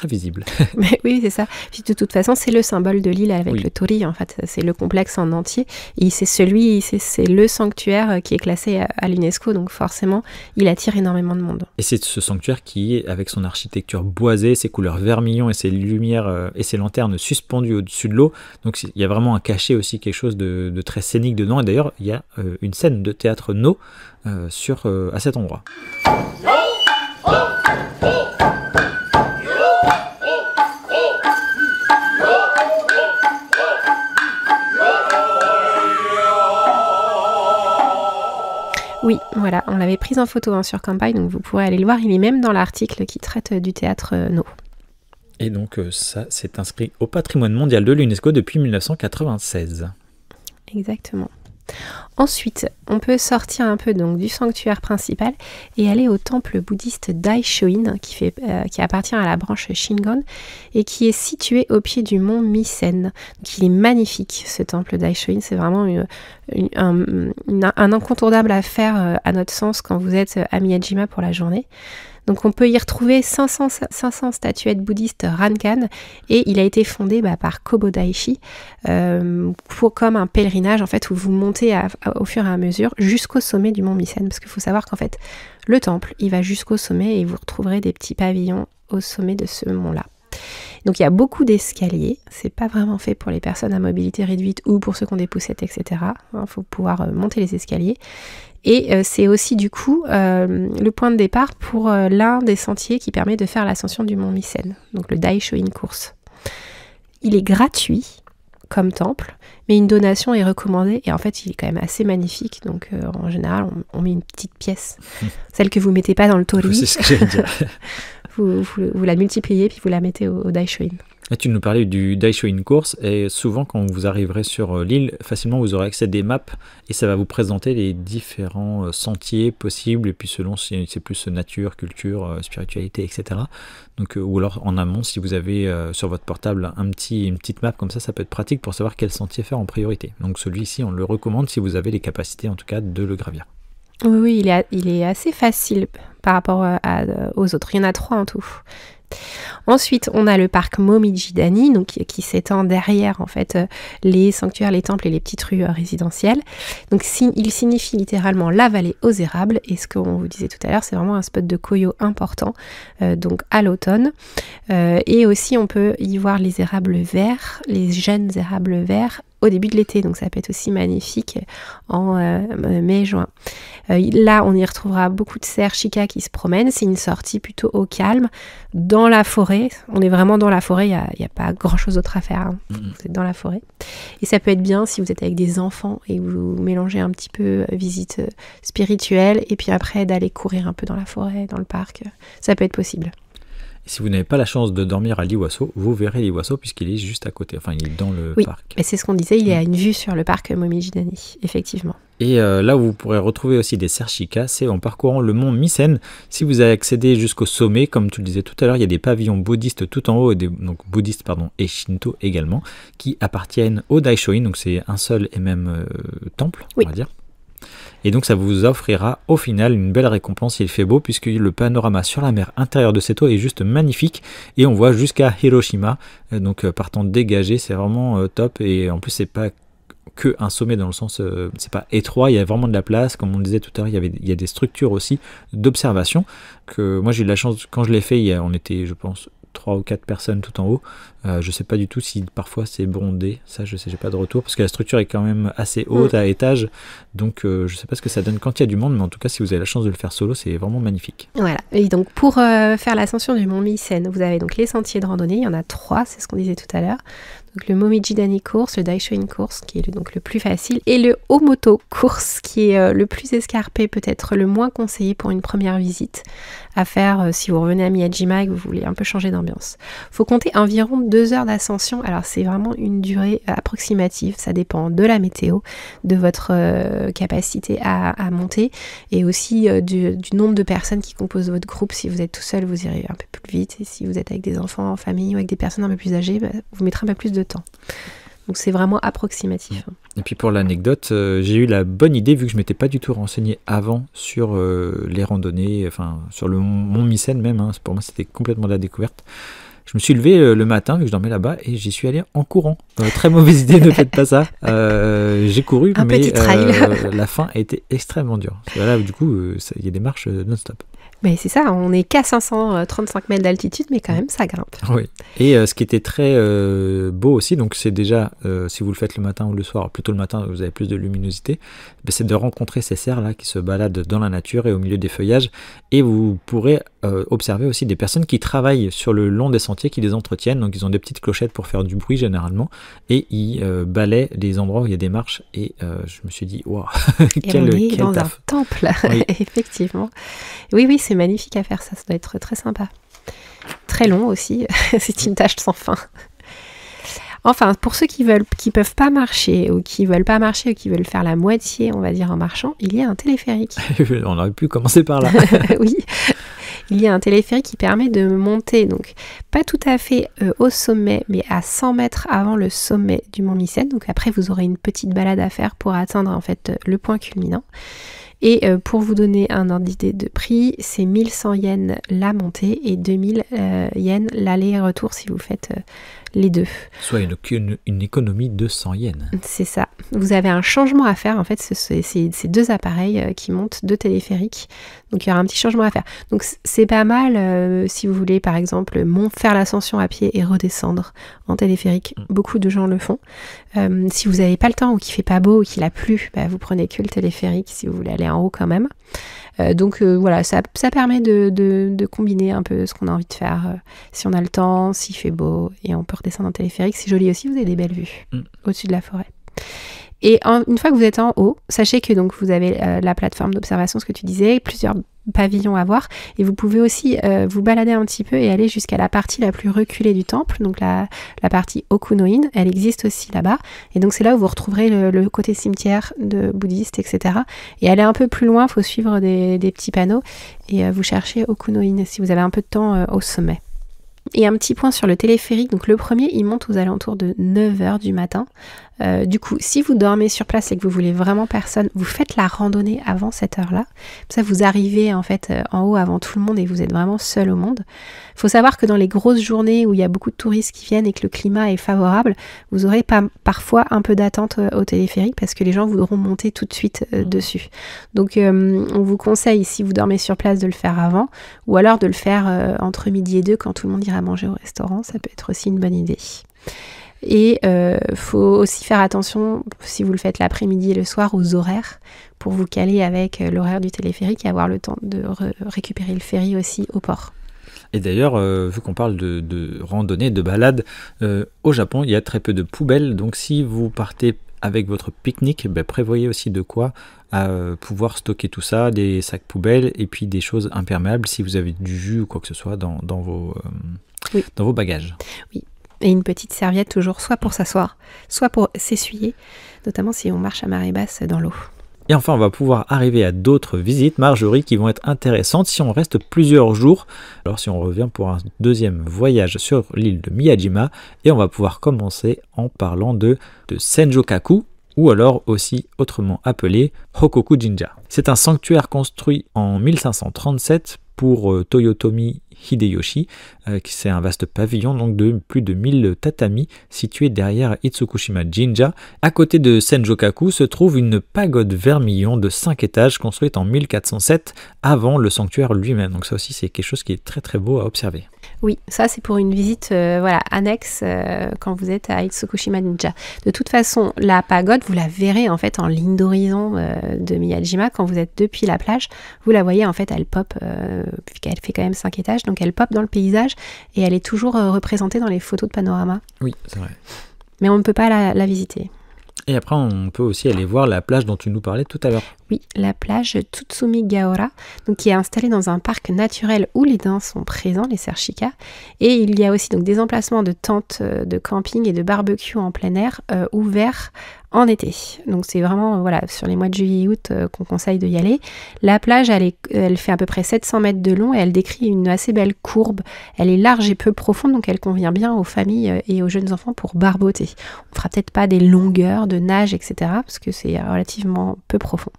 visibles. Mais oui, c'est ça. Puis de toute façon, c'est le symbole de l'île avec le torii, en fait. C'est le complexe en entier. Et c'est le sanctuaire qui est classé à l'UNESCO, donc forcément, il attire énormément de monde. Et c'est ce sanctuaire qui est, avec son architecture boisée, ses couleurs vermillon et ses lumières et ses lanternes suspendues au-dessus de l'eau. Donc il y a vraiment un cachet aussi, quelque chose de très scénique dedans. Et d'ailleurs, il y a une scène de théâtre No à cet endroit. Oui, voilà, on l'avait prise en photo sur Kanpai, donc vous pourrez aller le voir. Il est même dans l'article qui traite du théâtre No. Et donc ça, c'est inscrit au patrimoine mondial de l'UNESCO depuis 1996. Exactement. Ensuite, on peut sortir un peu donc du sanctuaire principal et aller au temple bouddhiste Daishoin qui appartient à la branche Shingon et qui est situé au pied du mont Misen. Donc, il est magnifique, ce temple Daishoin. C'est vraiment un incontournable à faire à notre sens quand vous êtes à Miyajima pour la journée. Donc on peut y retrouver 500 statuettes bouddhistes Rankan, et il a été fondé par Kobodaishi comme un pèlerinage en fait, où vous montez au fur et à mesure jusqu'au sommet du mont Misen, parce qu'il faut savoir qu'en fait le temple il va jusqu'au sommet et vous retrouverez des petits pavillons au sommet de ce mont-là. Donc il y a beaucoup d'escaliers, c'est pas vraiment fait pour les personnes à mobilité réduite ou pour ceux qui ont des poussettes, etc. Il faut pouvoir monter les escaliers. Et c'est aussi du coup le point de départ pour l'un des sentiers qui permet de faire l'ascension du mont Misen, donc le Daishoin Course. Il est gratuit comme temple, mais une donation est recommandée, et en fait il est quand même assez magnifique, donc en général on met une petite pièce, celle que vous mettez pas dans le torii. C'est ce que j'allais dire. vous la multipliez puis vous la mettez au Daishoin. Et tu nous parlais du Daishoin Course, et souvent quand vous arriverez sur l'île, facilement vous aurez accès à des maps et ça va vous présenter les différents sentiers possibles, et puis selon si c'est plus nature, culture, spiritualité, etc. Donc, ou alors en amont, si vous avez sur votre portable une petite map comme ça peut être pratique pour savoir quel sentier faire en priorité. Donc celui-ci, on le recommande si vous avez les capacités en tout cas de le gravir. Oui, il est assez facile par rapport aux autres. Il y en a 3 en tout. Ensuite, on a le parc Momiji-dani, donc qui s'étend derrière en fait les sanctuaires, les temples et les petites rues résidentielles. Donc il signifie littéralement la vallée aux érables, et ce qu'on vous disait tout à l'heure, c'est vraiment un spot de koyo important, donc à l'automne. Et aussi on peut y voir les érables verts, les jeunes érables verts au début de l'été, donc ça peut être aussi magnifique en mai-juin. Là, on y retrouvera beaucoup de cerfs chikas qui se promènent. C'est une sortie plutôt au calme, dans la forêt. On est vraiment dans la forêt, il n'y a pas grand-chose d'autre à faire. Hein. Vous êtes dans la forêt. Et ça peut être bien si vous êtes avec des enfants et vous mélangez un petit peu visite spirituelle et puis après d'aller courir un peu dans la forêt, dans le parc. Ça peut être possible. Et si vous n'avez pas la chance de dormir à l'Iwaso, vous verrez l'Iwaso puisqu'il est juste à côté, enfin il est dans le parc. Oui, c'est ce qu'on disait, il y a une vue sur le parc Momiji-dani, effectivement. Et là où vous pourrez retrouver aussi des cerfs chikas, c'est en parcourant le mont Misen. Si vous avez accédé jusqu'au sommet, comme tu le disais tout à l'heure, il y a des pavillons bouddhistes tout en haut, donc bouddhistes et shinto également, qui appartiennent au Daishoin, donc c'est un seul et même temple, on va dire. Et donc ça vous offrira au final une belle récompense, il fait beau, puisque le panorama sur la mer intérieure de cette eau est juste magnifique, et on voit jusqu'à Hiroshima, donc partant dégagé, c'est vraiment top, et en plus c'est pas que un sommet dans le sens, c'est pas étroit, il y a vraiment de la place, comme on le disait tout à l'heure, il y a des structures aussi d'observation, que moi j'ai eu de la chance, quand je l'ai fait, on était je pense 3 ou 4 personnes tout en haut. Je sais pas du tout si parfois c'est bondé, ça je sais, j'ai pas de retour, parce que la structure est quand même assez haute à étage, donc je sais pas ce que ça donne quand il y a du monde, mais en tout cas si vous avez la chance de le faire solo, c'est vraiment magnifique. Voilà, et donc pour faire l'ascension du mont Misen, vous avez donc les sentiers de randonnée, il y en a 3, c'est ce qu'on disait tout à l'heure. Donc le Momiji-dani course, le Daishoin course qui est donc le plus facile, et le Omoto course qui est le plus escarpé, peut-être le moins conseillé pour une première visite à faire si vous revenez à Miyajima et que vous voulez un peu changer d'ambiance. Il faut compter environ 2 heures d'ascension. Alors c'est vraiment une durée approximative, ça dépend de la météo, de votre capacité à monter et aussi du nombre de personnes qui composent votre groupe. Si vous êtes tout seul, vous irez un peu plus vite, et si vous êtes avec des enfants en famille ou avec des personnes un peu plus âgées, vous mettrez un peu plus de temps. Donc c'est vraiment approximatif. Et puis pour l'anecdote, j'ai eu la bonne idée, vu que je ne m'étais pas du tout renseigné avant sur les randonnées, enfin sur le mont Mycène même, hein. Pour moi c'était complètement de la découverte. Je me suis levé le matin, vu que je dormais là-bas, et j'y suis allé en courant. Très mauvaise idée, ne faites pas ça. J'ai couru, mais la fin a été extrêmement dure. Là, du coup, il y a des marches non-stop. Mais c'est ça, on n'est qu'à 535 mètres d'altitude, mais quand même, ça grimpe. Oui. Et ce qui était très beau aussi, donc c'est déjà, si vous le faites le matin ou le soir, plutôt le matin, vous avez plus de luminosité, c'est de rencontrer ces cerfs-là qui se baladent dans la nature et au milieu des feuillages. Et vous pourrez observer aussi des personnes qui travaillent sur le long des sentiers, qui les entretiennent. Donc ils ont des petites clochettes pour faire du bruit généralement. Et ils balaient les endroits où il y a des marches. Et je me suis dit, waouh, quel dans taf. Un temple, oui. Effectivement. Oui, c'est magnifique à faire ça doit être très sympa. Très long aussi, c'est une tâche sans fin. Enfin, pour ceux qui peuvent pas marcher ou qui veulent faire la moitié, on va dire, en marchant, il y a un téléphérique. On aurait pu commencer par là. Oui, il y a un téléphérique qui permet de monter, donc pas tout à fait au sommet, mais à 100 mètres avant le sommet du mont Mycène. Donc après, vous aurez une petite balade à faire pour atteindre en fait le point culminant. Et pour vous donner un ordre d'idée de prix, c'est 1100 yens la montée et 2000 yens l'aller-retour si vous faites les deux. Soit une économie de 100 yens. C'est ça. Vous avez un changement à faire. En fait, c'est 2 appareils qui montent, 2 téléphériques. Donc il y aura un petit changement à faire. Donc c'est pas mal si vous voulez par exemple faire l'ascension à pied et redescendre en téléphérique. Beaucoup de gens le font. Si vous n'avez pas le temps ou qu'il fait pas beau ou qu'il a plu, vous prenez que le téléphérique si vous voulez aller en haut quand même. Donc voilà, ça permet de combiner un peu ce qu'on a envie de faire. Si on a le temps, s'il fait beau, et on peut redescendre en téléphérique. C'est joli aussi, vous avez des belles vues au-dessus de la forêt. Et une fois que vous êtes en haut, sachez que donc vous avez la plateforme d'observation, ce que tu disais, plusieurs pavillons à voir, et vous pouvez aussi vous balader un petit peu et aller jusqu'à la partie la plus reculée du temple, donc la partie Okunoin, elle existe aussi là-bas, et donc c'est là où vous retrouverez le côté cimetière de bouddhistes, etc. Et aller un peu plus loin, il faut suivre des petits panneaux, et vous cherchez Okunoin si vous avez un peu de temps au sommet. Et un petit point sur le téléphérique, donc le premier il monte aux alentours de 9h du matin. Du coup, si vous dormez sur place et que vous voulez vraiment personne, vous faites la randonnée avant cette heure-là. Ça, vous arrivez en fait en haut avant tout le monde et vous êtes vraiment seul au monde. Il faut savoir que dans les grosses journées où il y a beaucoup de touristes qui viennent et que le climat est favorable, vous aurez parfois un peu d'attente au téléphérique parce que les gens voudront monter tout de suite dessus. Donc on vous conseille, si vous dormez sur place, de le faire avant, ou alors de le faire entre midi et 2 quand tout le monde ira manger au restaurant. Ça peut être aussi une bonne idée. Et faut aussi faire attention, si vous le faites l'après-midi et le soir, aux horaires, pour vous caler avec l'horaire du téléphérique et avoir le temps de récupérer le ferry aussi au port. Et d'ailleurs, vu qu'on parle de randonnée, de balade, au Japon, il y a très peu de poubelles. Donc si vous partez avec votre pique-nique, prévoyez aussi de quoi pouvoir stocker tout ça, des sacs poubelles et puis des choses imperméables si vous avez du jus ou quoi que ce soit dans vos bagages. Oui. Et une petite serviette toujours, soit pour s'asseoir, soit pour s'essuyer, notamment si on marche à marée basse dans l'eau. Et enfin, on va pouvoir arriver à d'autres visites, Marjorie, qui vont être intéressantes si on reste plusieurs jours. Alors si on revient pour un deuxième voyage sur l'île de Miyajima, et on va pouvoir commencer en parlant de Senjokaku, ou alors aussi autrement appelé Hokoku Jinja. C'est un sanctuaire construit en 1537 pour Toyotomi Hideyoshi, c'est un vaste pavillon donc de plus de 1000 tatamis situé derrière Itsukushima Jinja. À côté de Senjokaku se trouve une pagode vermillon de 5 étages construite en 1407 avant le sanctuaire lui-même. Donc ça aussi c'est quelque chose qui est très très beau à observer. Oui, ça c'est pour une visite annexe quand vous êtes à Itsukushima Jinja. De toute façon, la pagode, vous la verrez en fait en ligne d'horizon de Miyajima quand vous êtes depuis la plage. Vous la voyez en fait, elle pop, puisqu'elle fait quand même 5 étages, donc elle pop dans le paysage et elle est toujours représentée dans les photos de panorama. Oui, c'est vrai. Mais on ne peut pas la visiter. Et après, on peut aussi aller voir la plage dont tu nous parlais tout à l'heure. Oui, la plage Tsutsumi-gaora, donc qui est installée dans un parc naturel où les daims sont présents, les cerfs chikas. Et il y a aussi donc des emplacements de tentes de camping et de barbecue en plein air ouverts en été. Donc c'est vraiment sur les mois de juillet et août qu'on conseille d'y aller. La plage, elle fait à peu près 700 mètres de long et elle décrit une assez belle courbe. Elle est large et peu profonde, donc elle convient bien aux familles et aux jeunes enfants pour barboter. On fera peut-être pas des longueurs de nage, etc. parce que c'est relativement peu profond.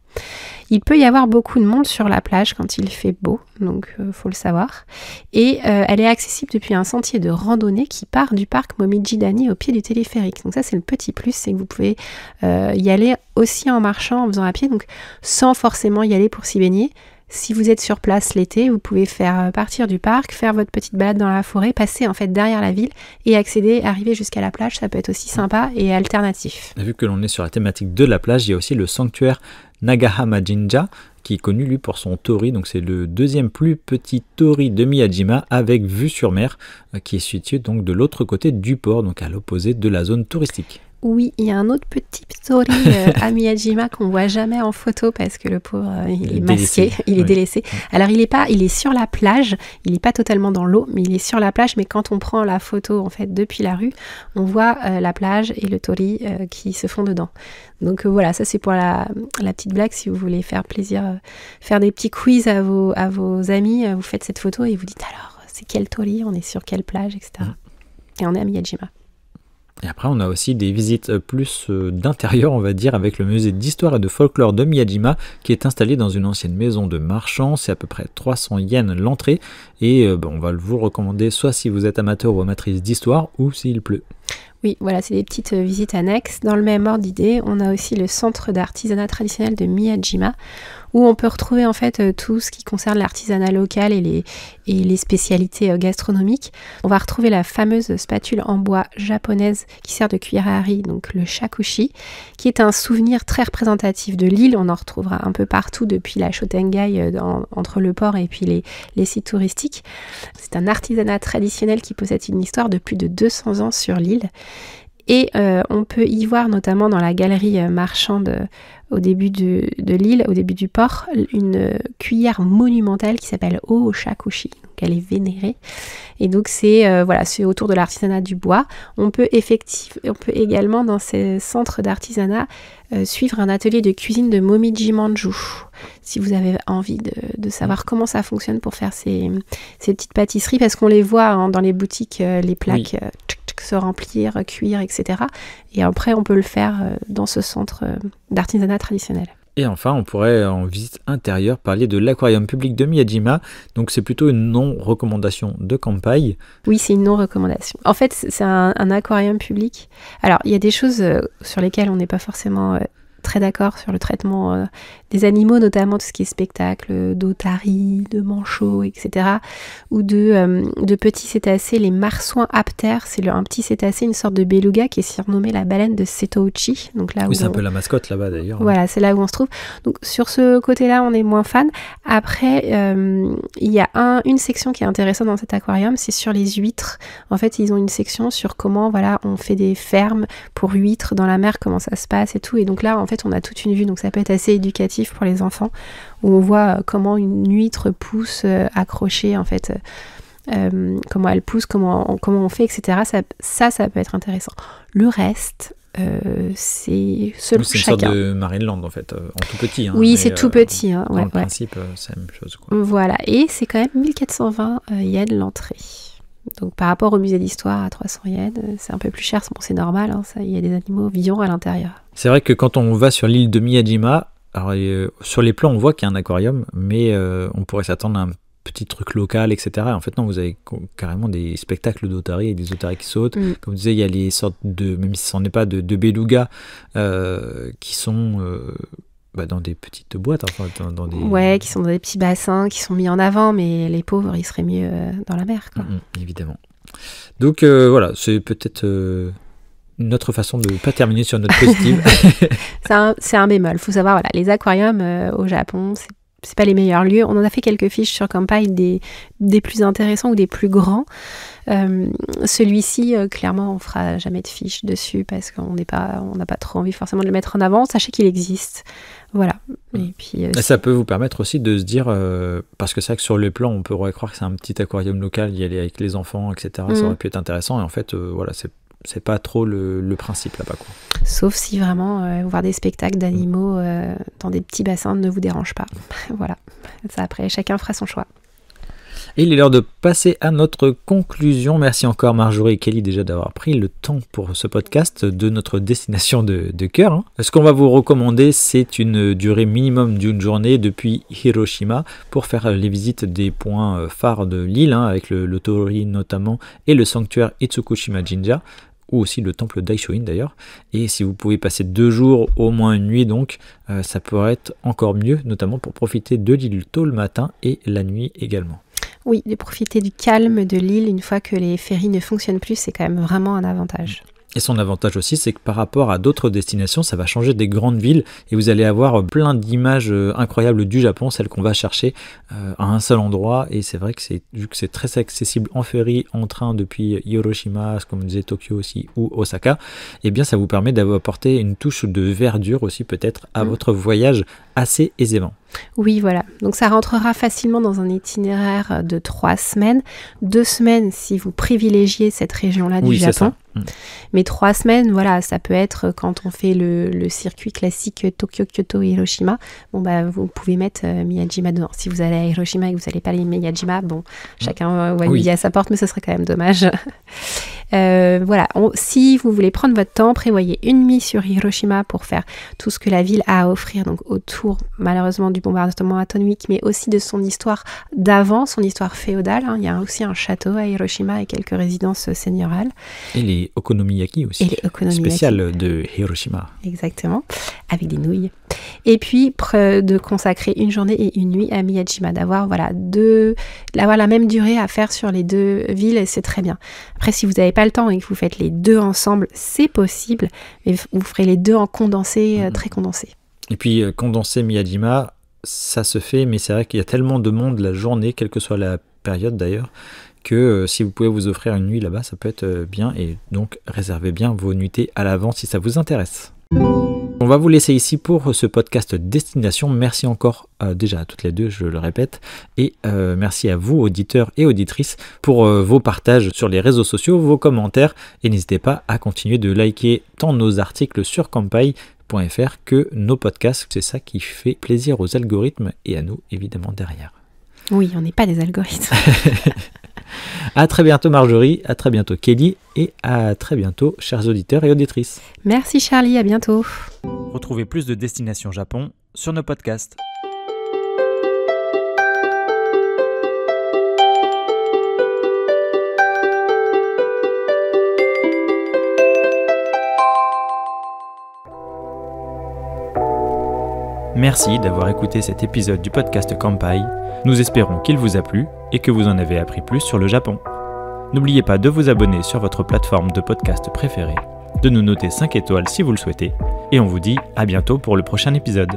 Il peut y avoir beaucoup de monde sur la plage quand il fait beau, donc faut le savoir. Et elle est accessible depuis un sentier de randonnée qui part du parc Momiji-Dani au pied du téléphérique. Donc ça c'est le petit plus, c'est que vous pouvez y aller aussi en marchant, en faisant à pied, donc sans forcément y aller pour s'y baigner. Si vous êtes sur place l'été, vous pouvez faire partir du parc, faire votre petite balade dans la forêt, passer en fait derrière la ville et arriver jusqu'à la plage. Ça peut être aussi sympa et alternatif. Vu que l'on est sur la thématique de la plage, il y a aussi le sanctuaire Nagahama Jinja qui est connu lui pour son tori. Donc c'est le deuxième plus petit tori de Miyajima avec vue sur mer qui est situé donc de l'autre côté du port, donc à l'opposé de la zone touristique. Oui, il y a un autre petit tori à Miyajima qu'on voit jamais en photo parce que le pauvre, il est masqué, il est délaissé. Alors il est sur la plage, il n'est pas totalement dans l'eau, mais il est sur la plage. Mais quand on prend la photo en fait depuis la rue, on voit la plage et le tori qui se font dedans. Donc voilà, ça c'est pour la petite blague. Si vous voulez faire plaisir, faire des petits quiz à vos amis, vous faites cette photo et vous dites alors c'est quel tori, on est sur quelle plage, etc. Et on est à Miyajima. Et après, on a aussi des visites plus d'intérieur, on va dire, avec le musée d'histoire et de folklore de Miyajima, qui est installé dans une ancienne maison de marchand. C'est à peu près 300 yens l'entrée. Et on va vous recommander soit si vous êtes amateur ou amatrice d'histoire, ou s'il pleut. Oui, voilà, c'est des petites visites annexes. Dans le même ordre d'idée, on a aussi le centre d'artisanat traditionnel de Miyajima, où on peut retrouver en fait tout ce qui concerne l'artisanat local et les spécialités gastronomiques. On va retrouver la fameuse spatule en bois japonaise qui sert de cuillère à riz, donc le shakushi, qui est un souvenir très représentatif de l'île. On en retrouvera un peu partout depuis la Shotengai entre le port et puis les sites touristiques. C'est un artisanat traditionnel qui possède une histoire de plus de 200 ans sur l'île. Et on peut y voir notamment dans la galerie marchande au début de l'île, au début du port, une cuillère monumentale qui s'appelle O-shakushi. Donc elle est vénérée. Et donc c'est autour de l'artisanat du bois. On peut également dans ces centres d'artisanat suivre un atelier de cuisine de Momiji Manju. Si vous avez envie de savoir comment ça fonctionne pour faire ces petites pâtisseries, parce qu'on les voit dans les boutiques, les plaques se remplir, cuire, etc. Et après, on peut le faire dans ce centre d'artisanat traditionnel. Et enfin, on pourrait en visite intérieure parler de l'aquarium public de Miyajima. Donc c'est plutôt une non-recommandation de Kampai. Oui, c'est une non-recommandation. En fait, c'est un aquarium public. Alors, il y a des choses sur lesquelles on n'est pas forcément très d'accord sur le traitement des animaux, notamment tout ce qui est spectacle d'otaries, de manchots, etc. Ou de petits cétacés, les marsouins aptères. C'est un petit cétacé, une sorte de beluga qui est surnommé la baleine de Setouchi. Donc là où c'est un peu la mascotte là-bas d'ailleurs. Voilà, c'est là où on se trouve. Donc sur ce côté-là, on est moins fan. Après, il y a une section qui est intéressante dans cet aquarium, c'est sur les huîtres. En fait, ils ont une section sur comment on fait des fermes pour huîtres dans la mer, comment ça se passe et tout. Et donc là, en fait, on a toute une vue, donc ça peut être assez éducatif pour les enfants, où on voit comment une huître pousse accrochée, en fait, comment elle pousse, comment on fait, etc. Ça peut être intéressant. Le reste, c'est selon chacun. C'est une sorte de Marineland, en fait, en tout petit. Oui, c'est tout petit. Dans le principe, c'est la même chose, quoi. Voilà, et c'est quand même 1420 yens l'entrée. Donc par rapport au musée d'histoire à 300 yens, c'est un peu plus cher, c'est normal, il y a des animaux vivants à l'intérieur. C'est vrai que quand on va sur l'île de Miyajima, alors, sur les plans on voit qu'il y a un aquarium, mais on pourrait s'attendre à un petit truc local, etc. En fait non, vous avez carrément des spectacles d'otaries et des otaries qui sautent. Comme vous disiez, il y a les sortes de, même si ce n'est pas de belugas, qui sont... dans des petites boîtes, enfin, dans des... Ouais, qui sont dans des petits bassins, qui sont mis en avant, mais les pauvres, ils seraient mieux dans la mer, quoi. Évidemment. Donc voilà, c'est peut-être une autre façon de ne pas terminer sur une note positive. C'est un bémol. Il faut savoir, les aquariums au Japon, c'est pas les meilleurs lieux. On en a fait quelques fiches sur Kanpai, des plus intéressants ou des plus grands. Celui-ci, clairement, on fera jamais de fiche dessus parce qu'on n'a pas trop envie forcément de le mettre en avant. Sachez qu'il existe. Voilà. Et puis, et ça peut vous permettre aussi de se dire, parce que c'est vrai que sur les plans, on pourrait croire que c'est un petit aquarium local, y aller avec les enfants, etc. Ça aurait pu être intéressant. Et en fait, voilà, c'est pas trop le principe là-bas, quoi. Sauf si vraiment voir des spectacles d'animaux dans des petits bassins ne vous dérange pas. Voilà. Ça, après, chacun fera son choix. Et il est l'heure de passer à notre conclusion. Merci encore Marjorie et Kelly déjà d'avoir pris le temps pour ce podcast de notre destination de cœur. Ce qu'on va vous recommander, c'est une durée minimum d'une journée depuis Hiroshima pour faire les visites des points phares de l'île, avec le Torii notamment, et le sanctuaire Itsukushima Jinja, ou aussi le temple d'Aishoin d'ailleurs. Et si vous pouvez passer 2 jours, au moins une nuit donc, ça pourrait être encore mieux, notamment pour profiter de l'île tôt le matin et la nuit également. Oui, de profiter du calme de l'île une fois que les ferries ne fonctionnent plus, c'est quand même vraiment un avantage. Et son avantage aussi, c'est que par rapport à d'autres destinations, ça va changer des grandes villes et vous allez avoir plein d'images incroyables du Japon, celles qu'on va chercher à un seul endroit. Et c'est vrai que vu que c'est très accessible en ferry, en train depuis Hiroshima, comme disait Tokyo aussi, ou Osaka, eh bien ça vous permet d'apporter une touche de verdure aussi peut-être à votre voyage assez aisément. Oui, voilà. Donc ça rentrera facilement dans un itinéraire de 3 semaines. 2 semaines si vous privilégiez cette région-là du Japon. Mais 3 semaines, voilà, ça peut être quand on fait le circuit classique Tokyo, Kyoto et Hiroshima. Bon, vous pouvez mettre Miyajima dedans. Si vous allez à Hiroshima et que vous n'allez pas aller à Miyajima, bon, chacun voit midi à sa porte, mais ce serait quand même dommage. Voilà, si vous voulez prendre votre temps, prévoyez une nuit sur Hiroshima pour faire tout ce que la ville a à offrir, donc autour malheureusement du bombardement atomique, mais aussi de son histoire d'avant, son histoire féodale. Il y a aussi un château à Hiroshima et quelques résidences seigneuriales. Et les okonomiyaki aussi, spéciales de Hiroshima. Exactement, avec des nouilles. Et puis de consacrer une journée et une nuit à Miyajima, d'avoir la même durée à faire sur les 2 villes, et c'est très bien. Après, si vous n'avez pas le temps et que vous faites les 2 ensemble, c'est possible, mais vous ferez les 2 en condensé, très condensé. Et puis condenser Miyajima, ça se fait, mais c'est vrai qu'il y a tellement de monde la journée, quelle que soit la période d'ailleurs, que si vous pouvez vous offrir une nuit là-bas, ça peut être bien, et donc réservez bien vos nuitées à l'avance si ça vous intéresse. On va vous laisser ici pour ce podcast Destination. Merci encore déjà à toutes les 2, je le répète, et merci à vous auditeurs et auditrices pour vos partages sur les réseaux sociaux, vos commentaires, et n'hésitez pas à continuer de liker tant nos articles sur Kanpai.fr que nos podcasts. C'est ça qui fait plaisir aux algorithmes et à nous évidemment derrière. Oui, on n'est pas des algorithmes. À très bientôt Marjorie, à très bientôt Kelly, et à très bientôt chers auditeurs et auditrices. Merci Charlie, à bientôt. Retrouvez plus de Destination Japon sur nos podcasts. Merci d'avoir écouté cet épisode du podcast Kanpai. Nous espérons qu'il vous a plu et que vous en avez appris plus sur le Japon. N'oubliez pas de vous abonner sur votre plateforme de podcast préférée, de nous noter 5 étoiles si vous le souhaitez, et on vous dit à bientôt pour le prochain épisode.